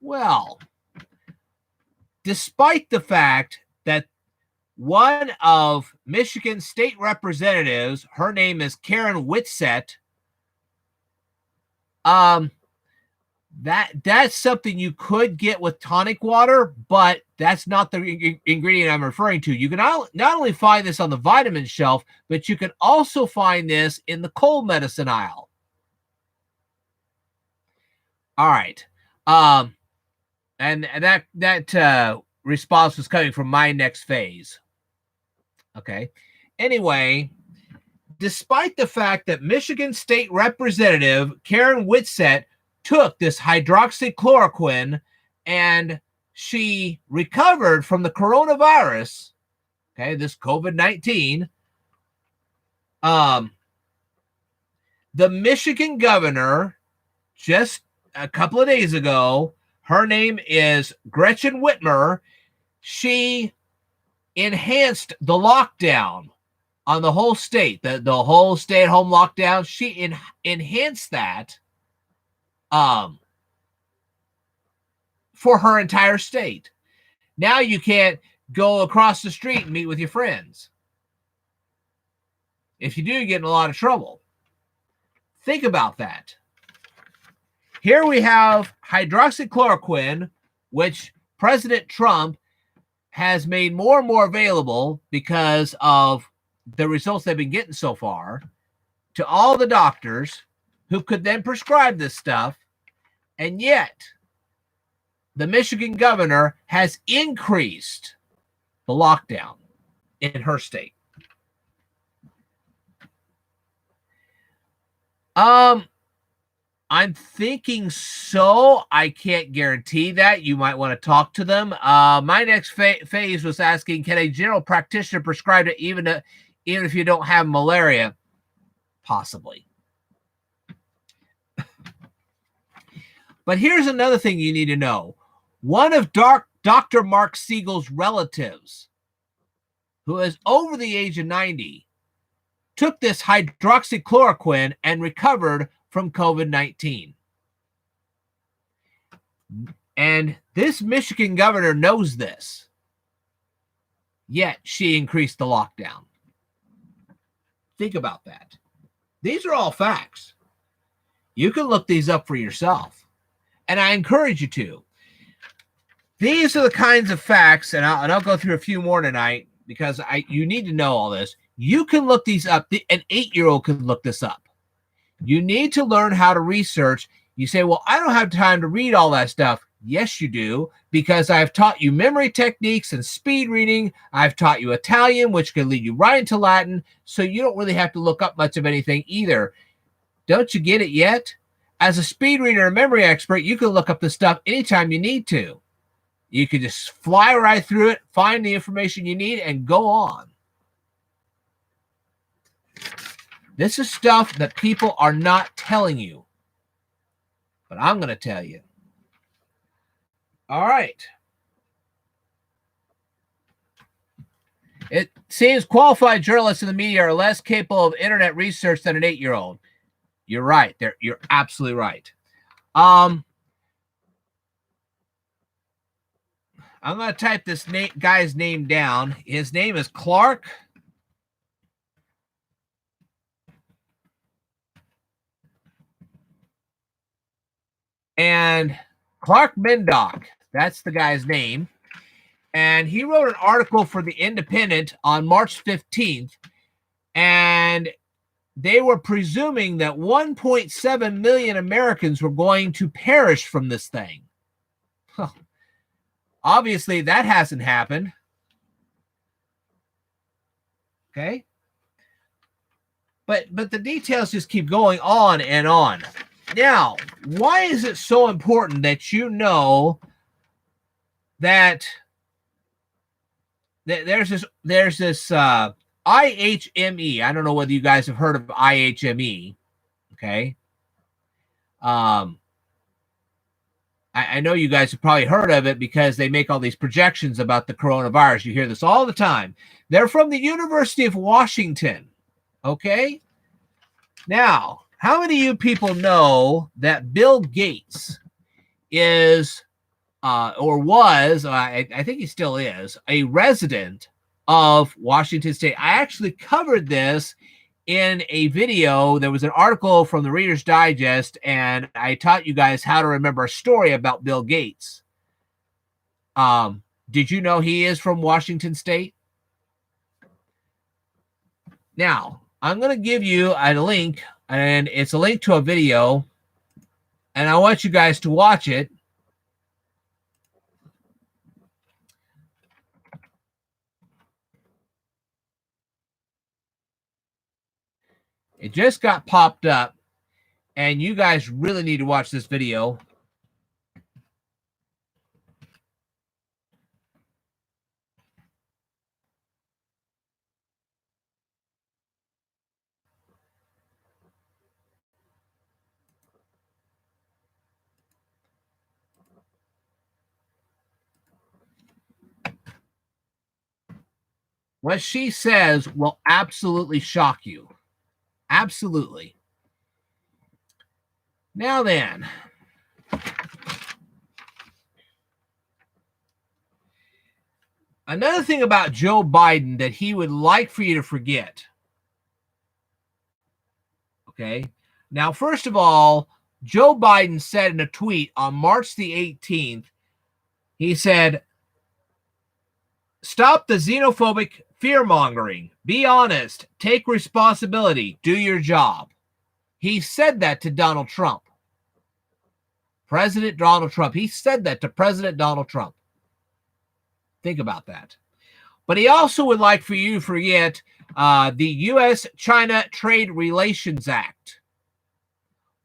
Well, despite the fact that one of Michigan state representatives, her name is Karen Whitsett, that's something you could get with tonic water, but that's not the ingredient I'm referring to. You can not only find this on the vitamin shelf, but you can also find this in the cold medicine aisle. All right. And that response was coming from my next phase. Okay. Anyway, despite the fact that Michigan State Representative Karen Whitsett took this hydroxychloroquine and she recovered from the coronavirus, okay, this COVID-19, the Michigan governor just a couple of days ago, her name is Gretchen Whitmer, she enhanced the lockdown on the whole state, the whole stay-at-home lockdown. She enhanced that for her entire state. Now you can't go across the street and meet with your friends. If you do, you get in a lot of trouble. Think about that. Here we have hydroxychloroquine, which President Trump has made more and more available because of the results they've been getting so far to all the doctors who could then prescribe this stuff. And yet, the Michigan governor has increased the lockdown in her state. I'm thinking so. I can't guarantee that. You might want to talk to them. My next phase was asking, can a general practitioner prescribe it even if you don't have malaria? Possibly. But here's another thing you need to know. One of Dr. Mark Siegel's relatives, who is over the age of 90, took this hydroxychloroquine and recovered from COVID-19. And this Michigan governor knows this. Yet she increased the lockdown. Think about that. These are all facts. You can look these up for yourself. And I encourage you to. These are the kinds of facts, and I'll go through a few more tonight because you need to know all this. You can look these up. An 8-year-old can look this up. You need to learn how to research. You say, well, I don't have time to read all that stuff. Yes, you do, because I've taught you memory techniques and speed reading. I've taught you Italian, which can lead you right into Latin, so you don't really have to look up much of anything either. Don't you get it yet? As a speed reader and memory expert, you can look up the stuff anytime you need to. You can just fly right through it, find the information you need, and go on. This is stuff that people are not telling you, but I'm going to tell you. All right. It seems qualified journalists in the media are less capable of internet research than an 8-year-old. You're right. You're absolutely right. I'm going to type this guy's name down. His name is Clark. And Clark Mindock, that's the guy's name. And he wrote an article for The Independent on March 15th. And they were presuming that 1.7 million Americans were going to perish from this thing. Huh. Obviously, that hasn't happened. Okay. But the details just keep going on and on. Now, why is it so important that you know that there's this IHME? I don't know whether you guys have heard of IHME. Okay. I know you guys have probably heard of it because they make all these projections about the coronavirus. You hear this all the time. They're from the University of Washington. Okay. Now, how many of you people know that Bill Gates is, or was, I think he still is, a resident of Washington State? I actually covered this in a video. There was an article from the Reader's Digest, and I taught you guys how to remember a story about Bill Gates. Did you know he is from Washington State? Now, I'm going to give you a link, and it's a link to a video, and I want you guys to watch it. It just got popped up, and you guys really need to watch this video. What she says will absolutely shock you. Absolutely. Now then, another thing about Joe Biden that he would like for you to forget. Okay. Now, first of all, Joe Biden said in a tweet on March the 18th, he said, "Stop the xenophobic fear-mongering. Be honest. Take responsibility. Do your job." He said that to Donald Trump. President Donald Trump. He said that to President Donald Trump. Think about that. But he also would like for you to forget the U.S.-China Trade Relations Act.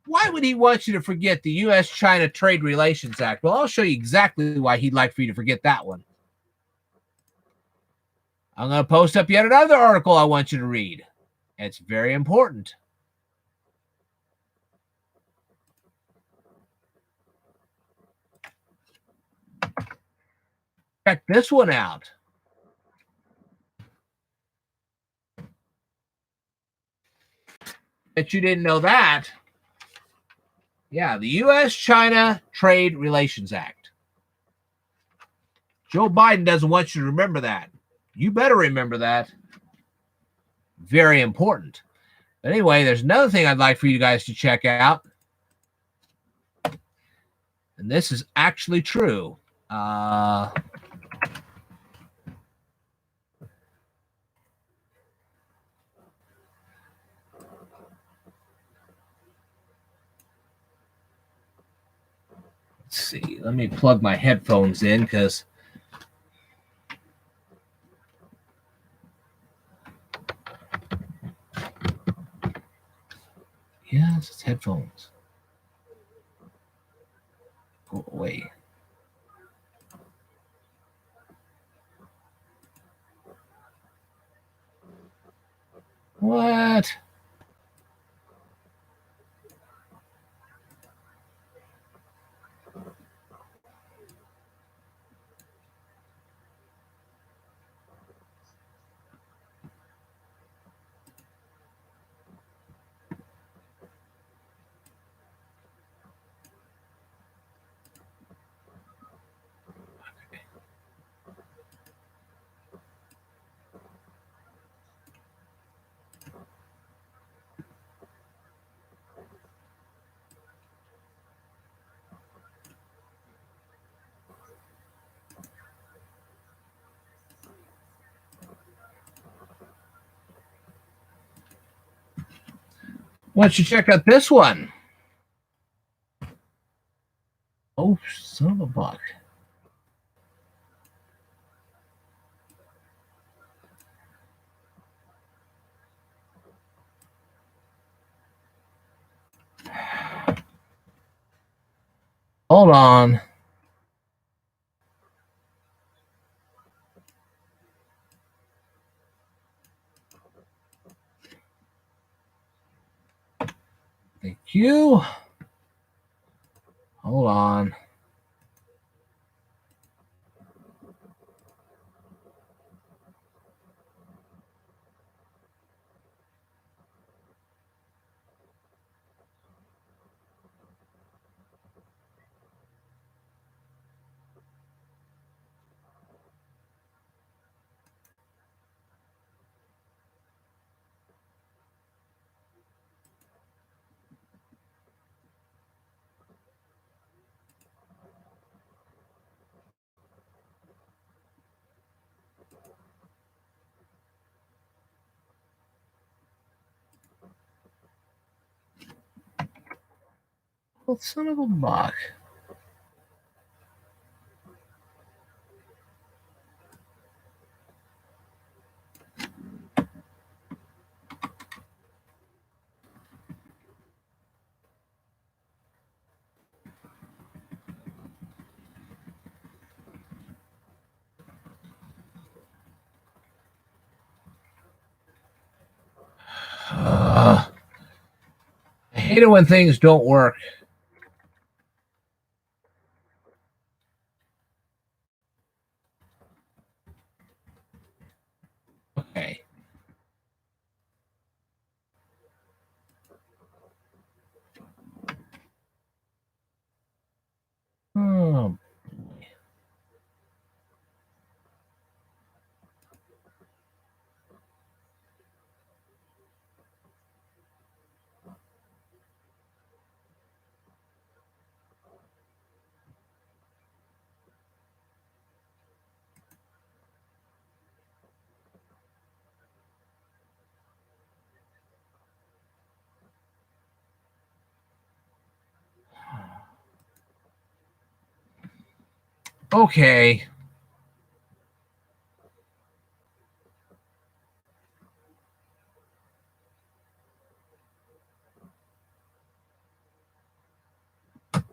Why would he want you to forget the U.S.-China Trade Relations Act? Well, I'll show you exactly why he'd like for you to forget that one. I'm going to post up yet another article I want you to read. It's very important. Check this one out. Bet you didn't know that. Yeah, the U.S.-China Trade Relations Act. Joe Biden doesn't want you to remember that. You better remember that. Very important. But anyway, there's another thing I'd like for you guys to check out. And this is actually true. Let's see. Let me plug my headphones in because yes, it's headphones. Go away. What? Why don't you check out this one? Oh, son of a buck. Hold on. Thank you. Hold on. Well, son of a buck. I hate it when things don't work. Okay. Oh, boy. Okay. Let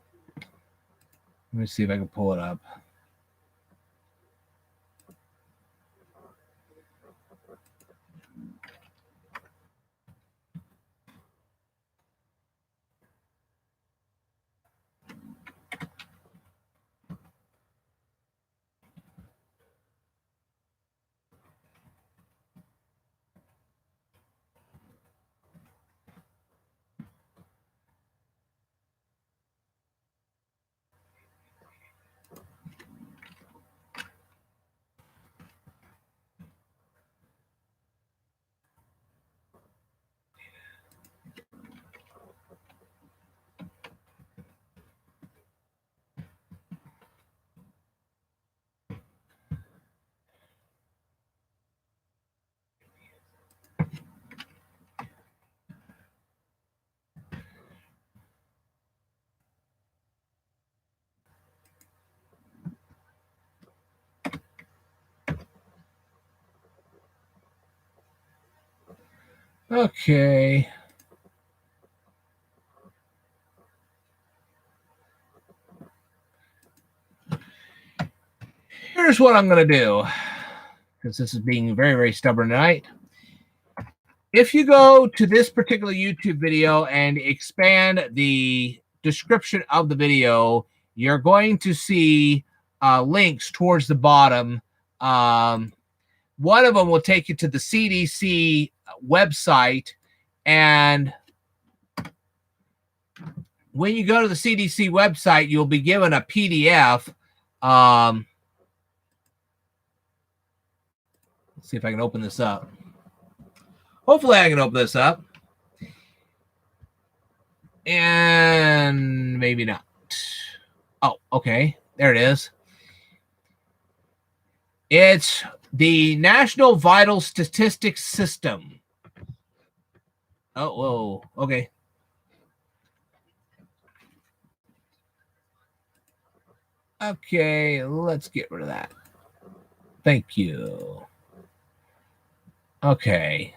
me see if I can pull it up. Okay. Here's what I'm going to do, because this is being very, very stubborn tonight. If you go to this particular YouTube video and expand the description of the video, you're going to see links towards the bottom. One of them will take you to the CDC website, and when you go to the CDC website, you'll be given a PDF. Let's see if I can open this up. Hopefully I can open this up. And maybe not. Oh, okay. There it is. It's the National Vital Statistics System. Oh, whoa. Okay. Okay, let's get rid of that. Thank you. Okay.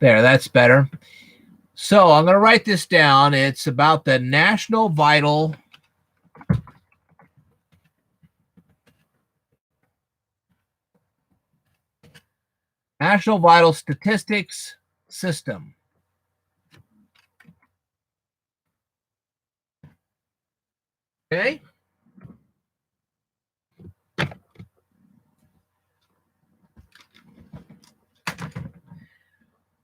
There, that's better. So I'm going to write this down. It's about the National Vital Statistics System. Okay.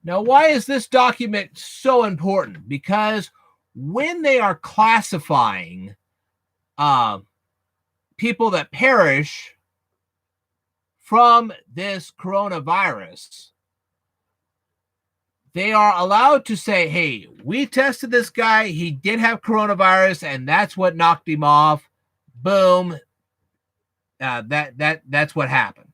Now, why is this document so important? Because when they are classifying people that perish from this coronavirus, they are allowed to say, hey, we tested this guy. He did have coronavirus, and that's what knocked him off. Boom. That's what happened.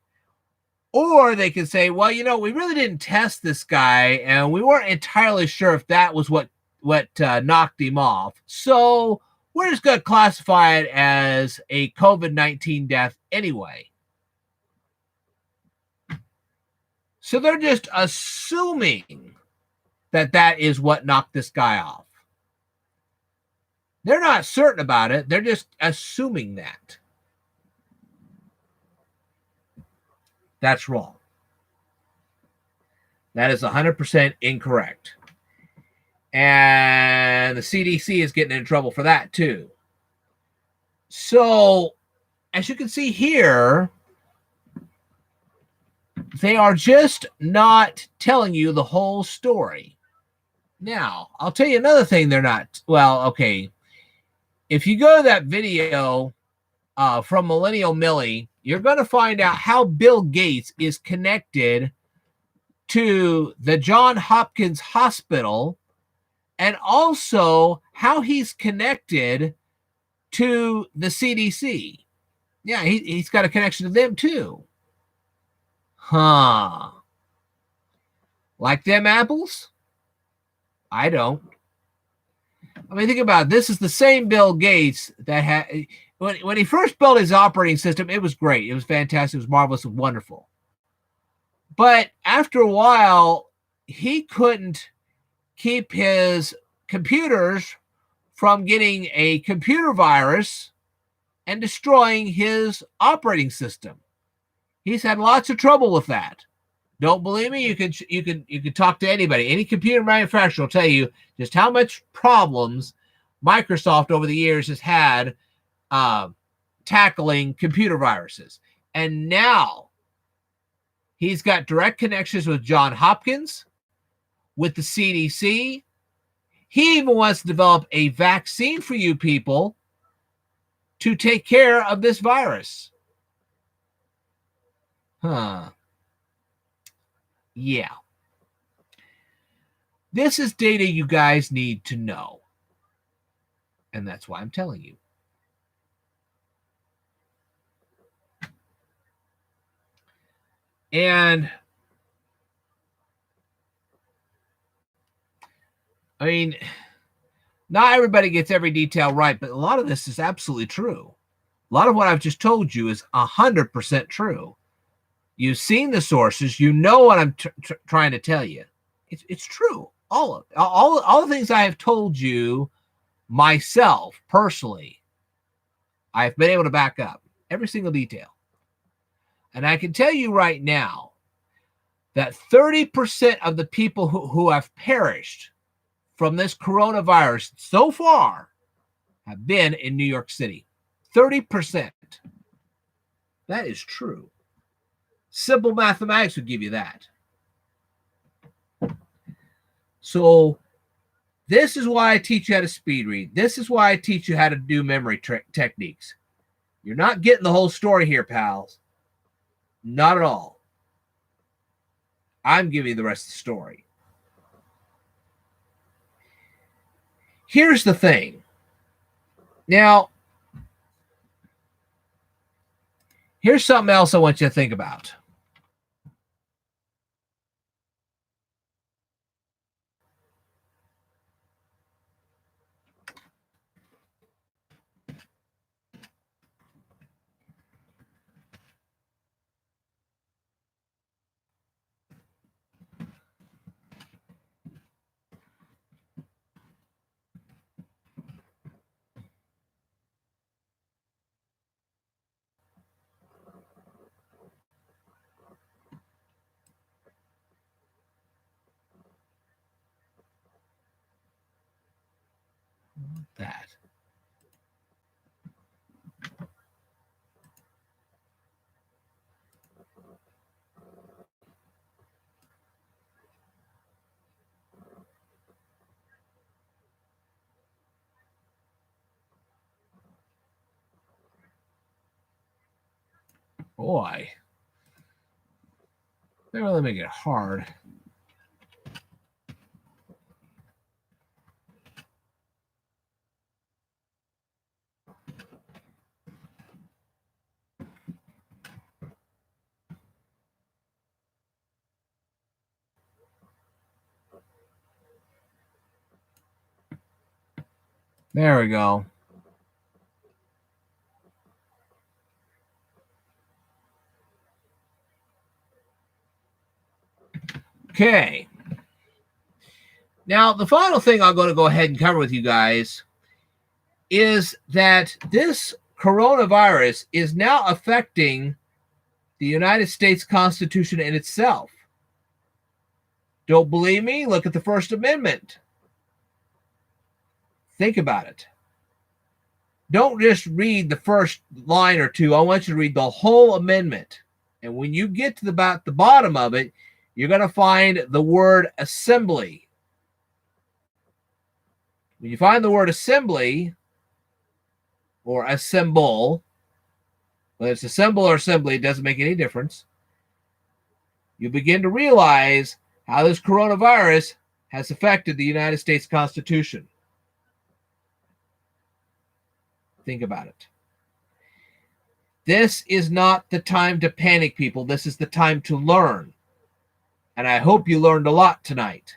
Or they can say, well, we really didn't test this guy, and we weren't entirely sure if that was what knocked him off. So we're just going to classify it as a COVID-19 death anyway. So they're just assuming that is what knocked this guy off. They're not certain about it. They're just assuming that. That's wrong. That is 100% incorrect. And the CDC is getting in trouble for that too. So, as you can see here, they are just not telling you the whole story. Now, I'll tell you another thing they're not. Well, okay. If you go to that video from Millennial Millie, you're going to find out how Bill Gates is connected to the Johns Hopkins Hospital, and also how he's connected to the CDC. Yeah, he's got a connection to them too. Huh. Like them apples? I don't. I mean, think about it. This is the same Bill Gates that had, when he first built his operating system, it was great. It was fantastic. It was marvelous. It was wonderful. But after a while, he couldn't keep his computers from getting a computer virus and destroying his operating system. He's had lots of trouble with that. Don't believe me? You can talk to anybody. Any computer manufacturer will tell you just how much problems Microsoft over the years has had tackling computer viruses. And now he's got direct connections with Johns Hopkins, with the CDC. He even wants to develop a vaccine for you people to take care of this virus. Huh. Yeah. This is data you guys need to know. And that's why I'm telling you. And I mean, not everybody gets every detail right, but a lot of this is absolutely true. A lot of what I've just told you is 100% true. You've seen the sources. You know what I'm trying to tell you. It's true. All the things I have told you myself personally, I've been able to back up every single detail. And I can tell you right now that 30% of the people who have perished from this coronavirus so far have been in New York City. 30%. That is true. Simple mathematics would give you that. So this is why I teach you how to speed read. This is why I teach you how to do memory techniques. You're not getting the whole story here, pals. Not at all. I'm giving you the rest of the story. Here's the thing. Now, here's something else I want you to think about. That. Boy, they really make it hard. There we go. Okay. Now, the final thing I'm going to go ahead and cover with you guys is that this coronavirus is now affecting the United States Constitution in itself. Don't believe me? Look at the First Amendment. Think about it. Don't just read the first line or two. I want you to read the whole amendment. And when you get to about the bottom of it, you're going to find the word assembly. When you find the word assembly or assemble, whether it's assemble or assembly, it doesn't make any difference. You begin to realize how this coronavirus has affected the United States Constitution. Think about it. This is not the time to panic, people. This is the time to learn. And I hope you learned a lot tonight.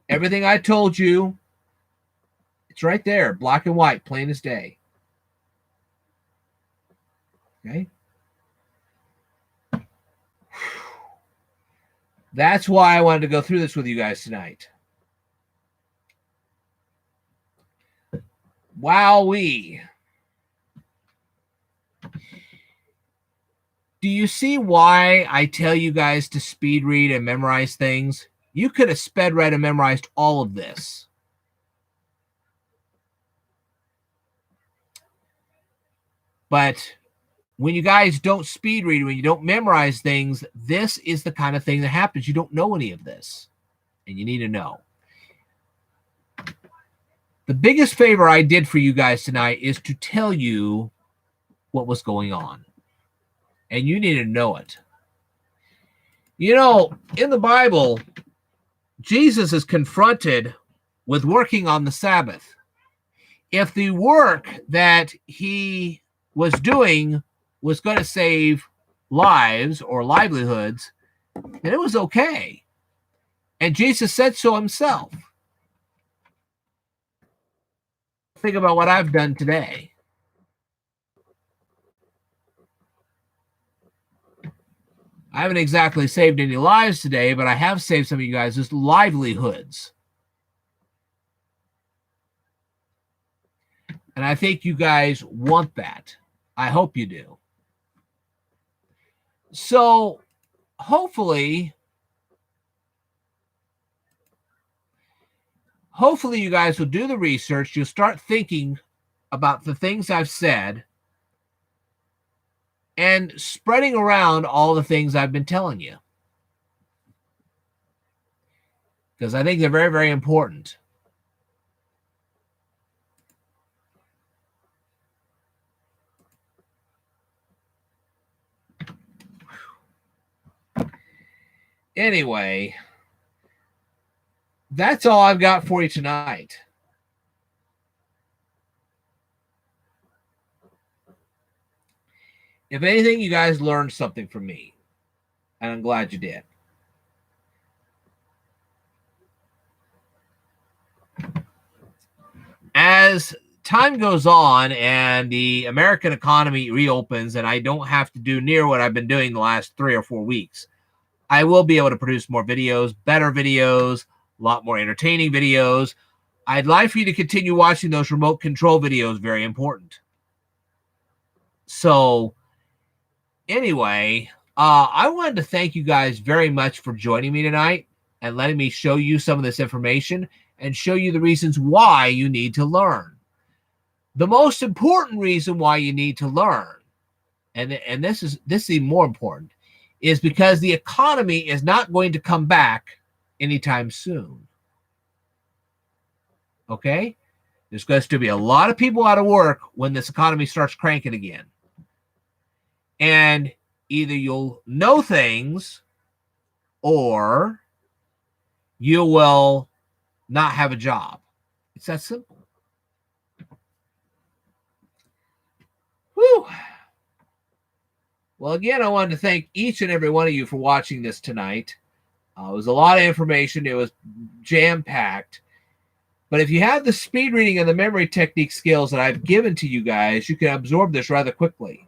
Everything I told you, it's right there, black and white, plain as day. Okay? That's why I wanted to go through this with you guys tonight. Wowee. Do you see why I tell you guys to speed read and memorize things? You could have sped read and memorized all of this. But when you guys don't speed read, when you don't memorize things, this is the kind of thing that happens. You don't know any of this, and you need to know. The biggest favor I did for you guys tonight is to tell you what was going on, and you need to know it. You know, in the Bible, Jesus is confronted with working on the Sabbath. If the work that he was doing was going to save lives or livelihoods, then it was okay. And Jesus said so himself. Think about what I've done today. I haven't exactly saved any lives today, but I have saved some of you guys' livelihoods. And I think you guys want that. I hope you do. So, hopefully you guys will do the research. You'll start thinking about the things I've said and spreading around all the things I've been telling you. Because I think they're very, very important. Anyway, that's all I've got for you tonight. If anything, you guys learned something from me, and I'm glad you did. As time goes on and the American economy reopens, and I don't have to do near what I've been doing the last 3 or 4 weeks, I will be able to produce more videos, better videos, a lot more entertaining videos. I'd like for you to continue watching those remote control videos. Very important. So anyway, I wanted to thank you guys very much for joining me tonight and letting me show you some of this information and show you the reasons why you need to learn. The most important reason why you need to learn, and this is even more important, is because the economy is not going to come back anytime soon. Okay? There's going to be a lot of people out of work when this economy starts cranking again. And either you'll know things or you will not have a job. It's that simple. Whew. Well, again, I wanted to thank each and every one of you for watching this tonight. It was a lot of information. It was jam-packed. But if you have the speed reading and the memory technique skills that I've given to you guys, you can absorb this rather quickly.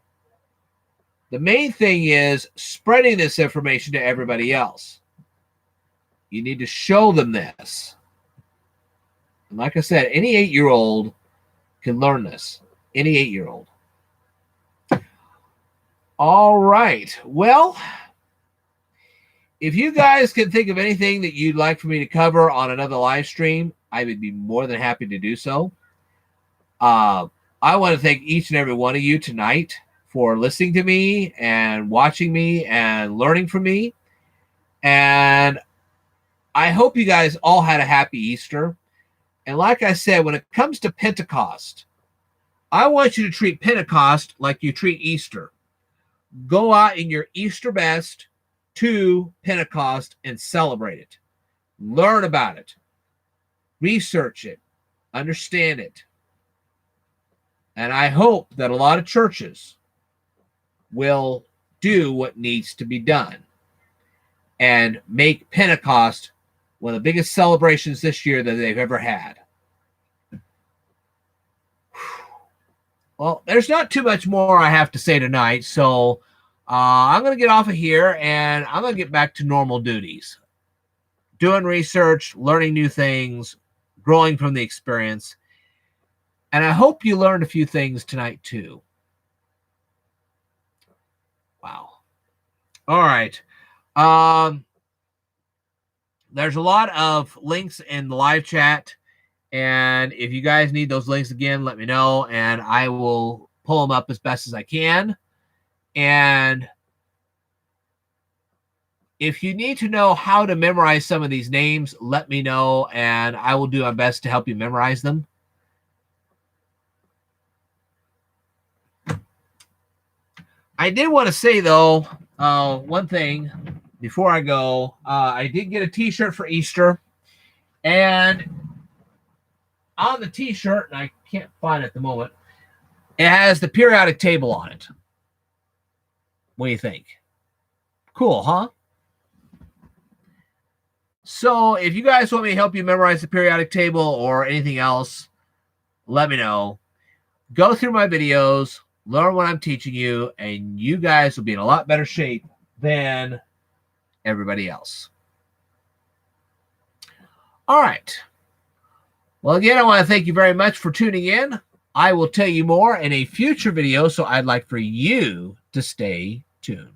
The main thing is spreading this information to everybody else. You need to show them this. And like I said, any 8-year-old can learn this. Any 8-year-old. All right. Well, if you guys can think of anything that you'd like for me to cover on another live stream, I would be more than happy to do so. I want to thank each and every one of you tonight for listening to me and watching me and learning from me. And I hope you guys all had a happy Easter. And like I said, when it comes to Pentecost, I want you to treat Pentecost like you treat Easter. Go out in your Easter best to Pentecost and celebrate it. Learn about it. Research it. Understand it. And I hope that a lot of churches will do what needs to be done and make Pentecost one of the biggest celebrations this year that they've ever had. Well, there's not too much more I have to say tonight, so I'm going to get off of here and I'm going to get back to normal duties. Doing research, learning new things, growing from the experience. And I hope you learned a few things tonight too. Wow. All right. There's a lot of links in the live chat. And if you guys need those links again, let me know. And I will pull them up as best as I can. And if you need to know how to memorize some of these names, let me know. And I will do my best to help you memorize them. I did want to say, though, one thing before I go. I did get a t-shirt for Easter. And on the t-shirt, and I can't find it at the moment, it has the periodic table on it. What do you think? Cool, huh? So if you guys want me to help you memorize the periodic table or anything else, let me know. Go through my videos, learn what I'm teaching you, and you guys will be in a lot better shape than everybody else. All right. Well, again, I want to thank you very much for tuning in. I will tell you more in a future video, so I'd like for you to stay tuned.